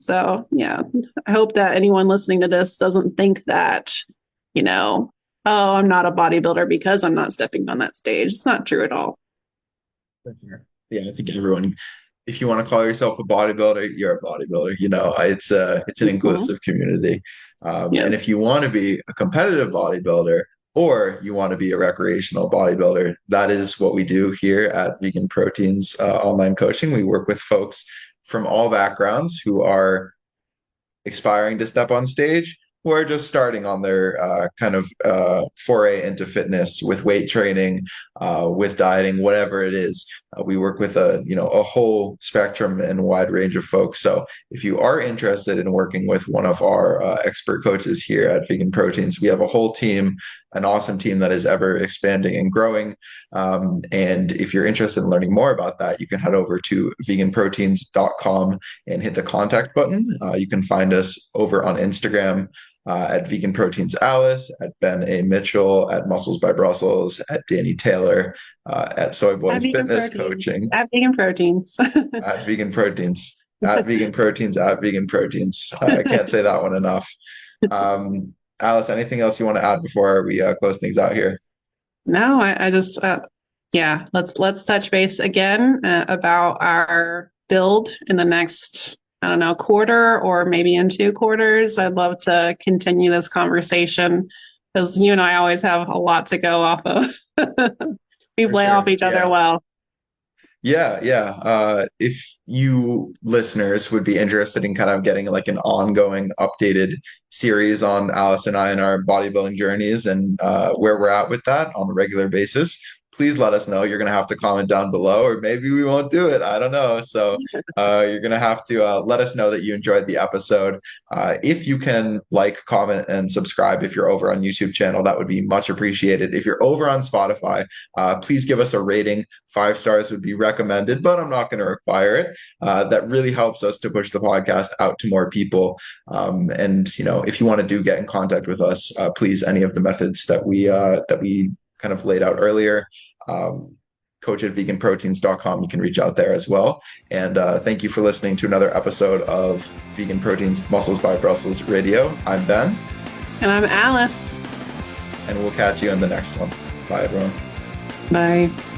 So, yeah, I hope that anyone listening to this doesn't think that, oh, I'm not a bodybuilder because I'm not stepping on that stage. It's not true at all. For sure. Yeah, I think everyone, if you want to call yourself a bodybuilder, you're a bodybuilder. It's an Mhm. inclusive community. Yeah. And if you want to be a competitive bodybuilder or you want to be a recreational bodybuilder, that is what we do here at Vegan Proteins online coaching. We work with folks from all backgrounds who are aspiring to step on stage who are just starting on their kind of foray into fitness with weight training, with dieting, whatever it is. We work with a whole spectrum and wide range of folks. So if you are interested in working with one of our expert coaches here at Vegan Proteins, we have a whole team, an awesome team that is ever expanding and growing. And if you're interested in learning more about that, you can head over to veganproteins.com and hit the contact button. You can find us over on Instagram at Vegan Proteins Alice, at Ben A. Mitchell, at Muscles by Brussels, at Danny Taylor, at Soy Boy Add vegan Fitness protein. Coaching, Add vegan proteins. at Vegan Proteins, at Vegan Proteins, at Vegan Proteins. I can't say that one enough. Alice, anything else you want to add before we close things out here? No, I just yeah, let's touch base again about our build in the next, I don't know, quarter or maybe in 2 quarters. I'd love to continue this conversation because you and I always have a lot to go off of. We For play off sure. each other Yeah. well. Yeah, yeah. If you listeners would be interested in kind of getting like an ongoing updated series on Alice and I and our bodybuilding journeys and where we're at with that on a regular basis, please let us know. You're going to have to comment down below, or maybe we won't do it. I don't know. So you're going to have to let us know that you enjoyed the episode. If you can like, comment, and subscribe if you're over on YouTube channel, that would be much appreciated. If you're over on Spotify, please give us a rating. 5 stars would be recommended, but I'm not going to require it. That really helps us to push the podcast out to more people. And if you want to get in contact with us, please any of the methods that we kind of laid out earlier. Coach at veganproteins.com. You can reach out there as well. And thank you for listening to another episode of Vegan Proteins Muscles by Brussels Radio. I'm Ben. And I'm Alice. And we'll catch you in the next one. Bye, everyone. Bye.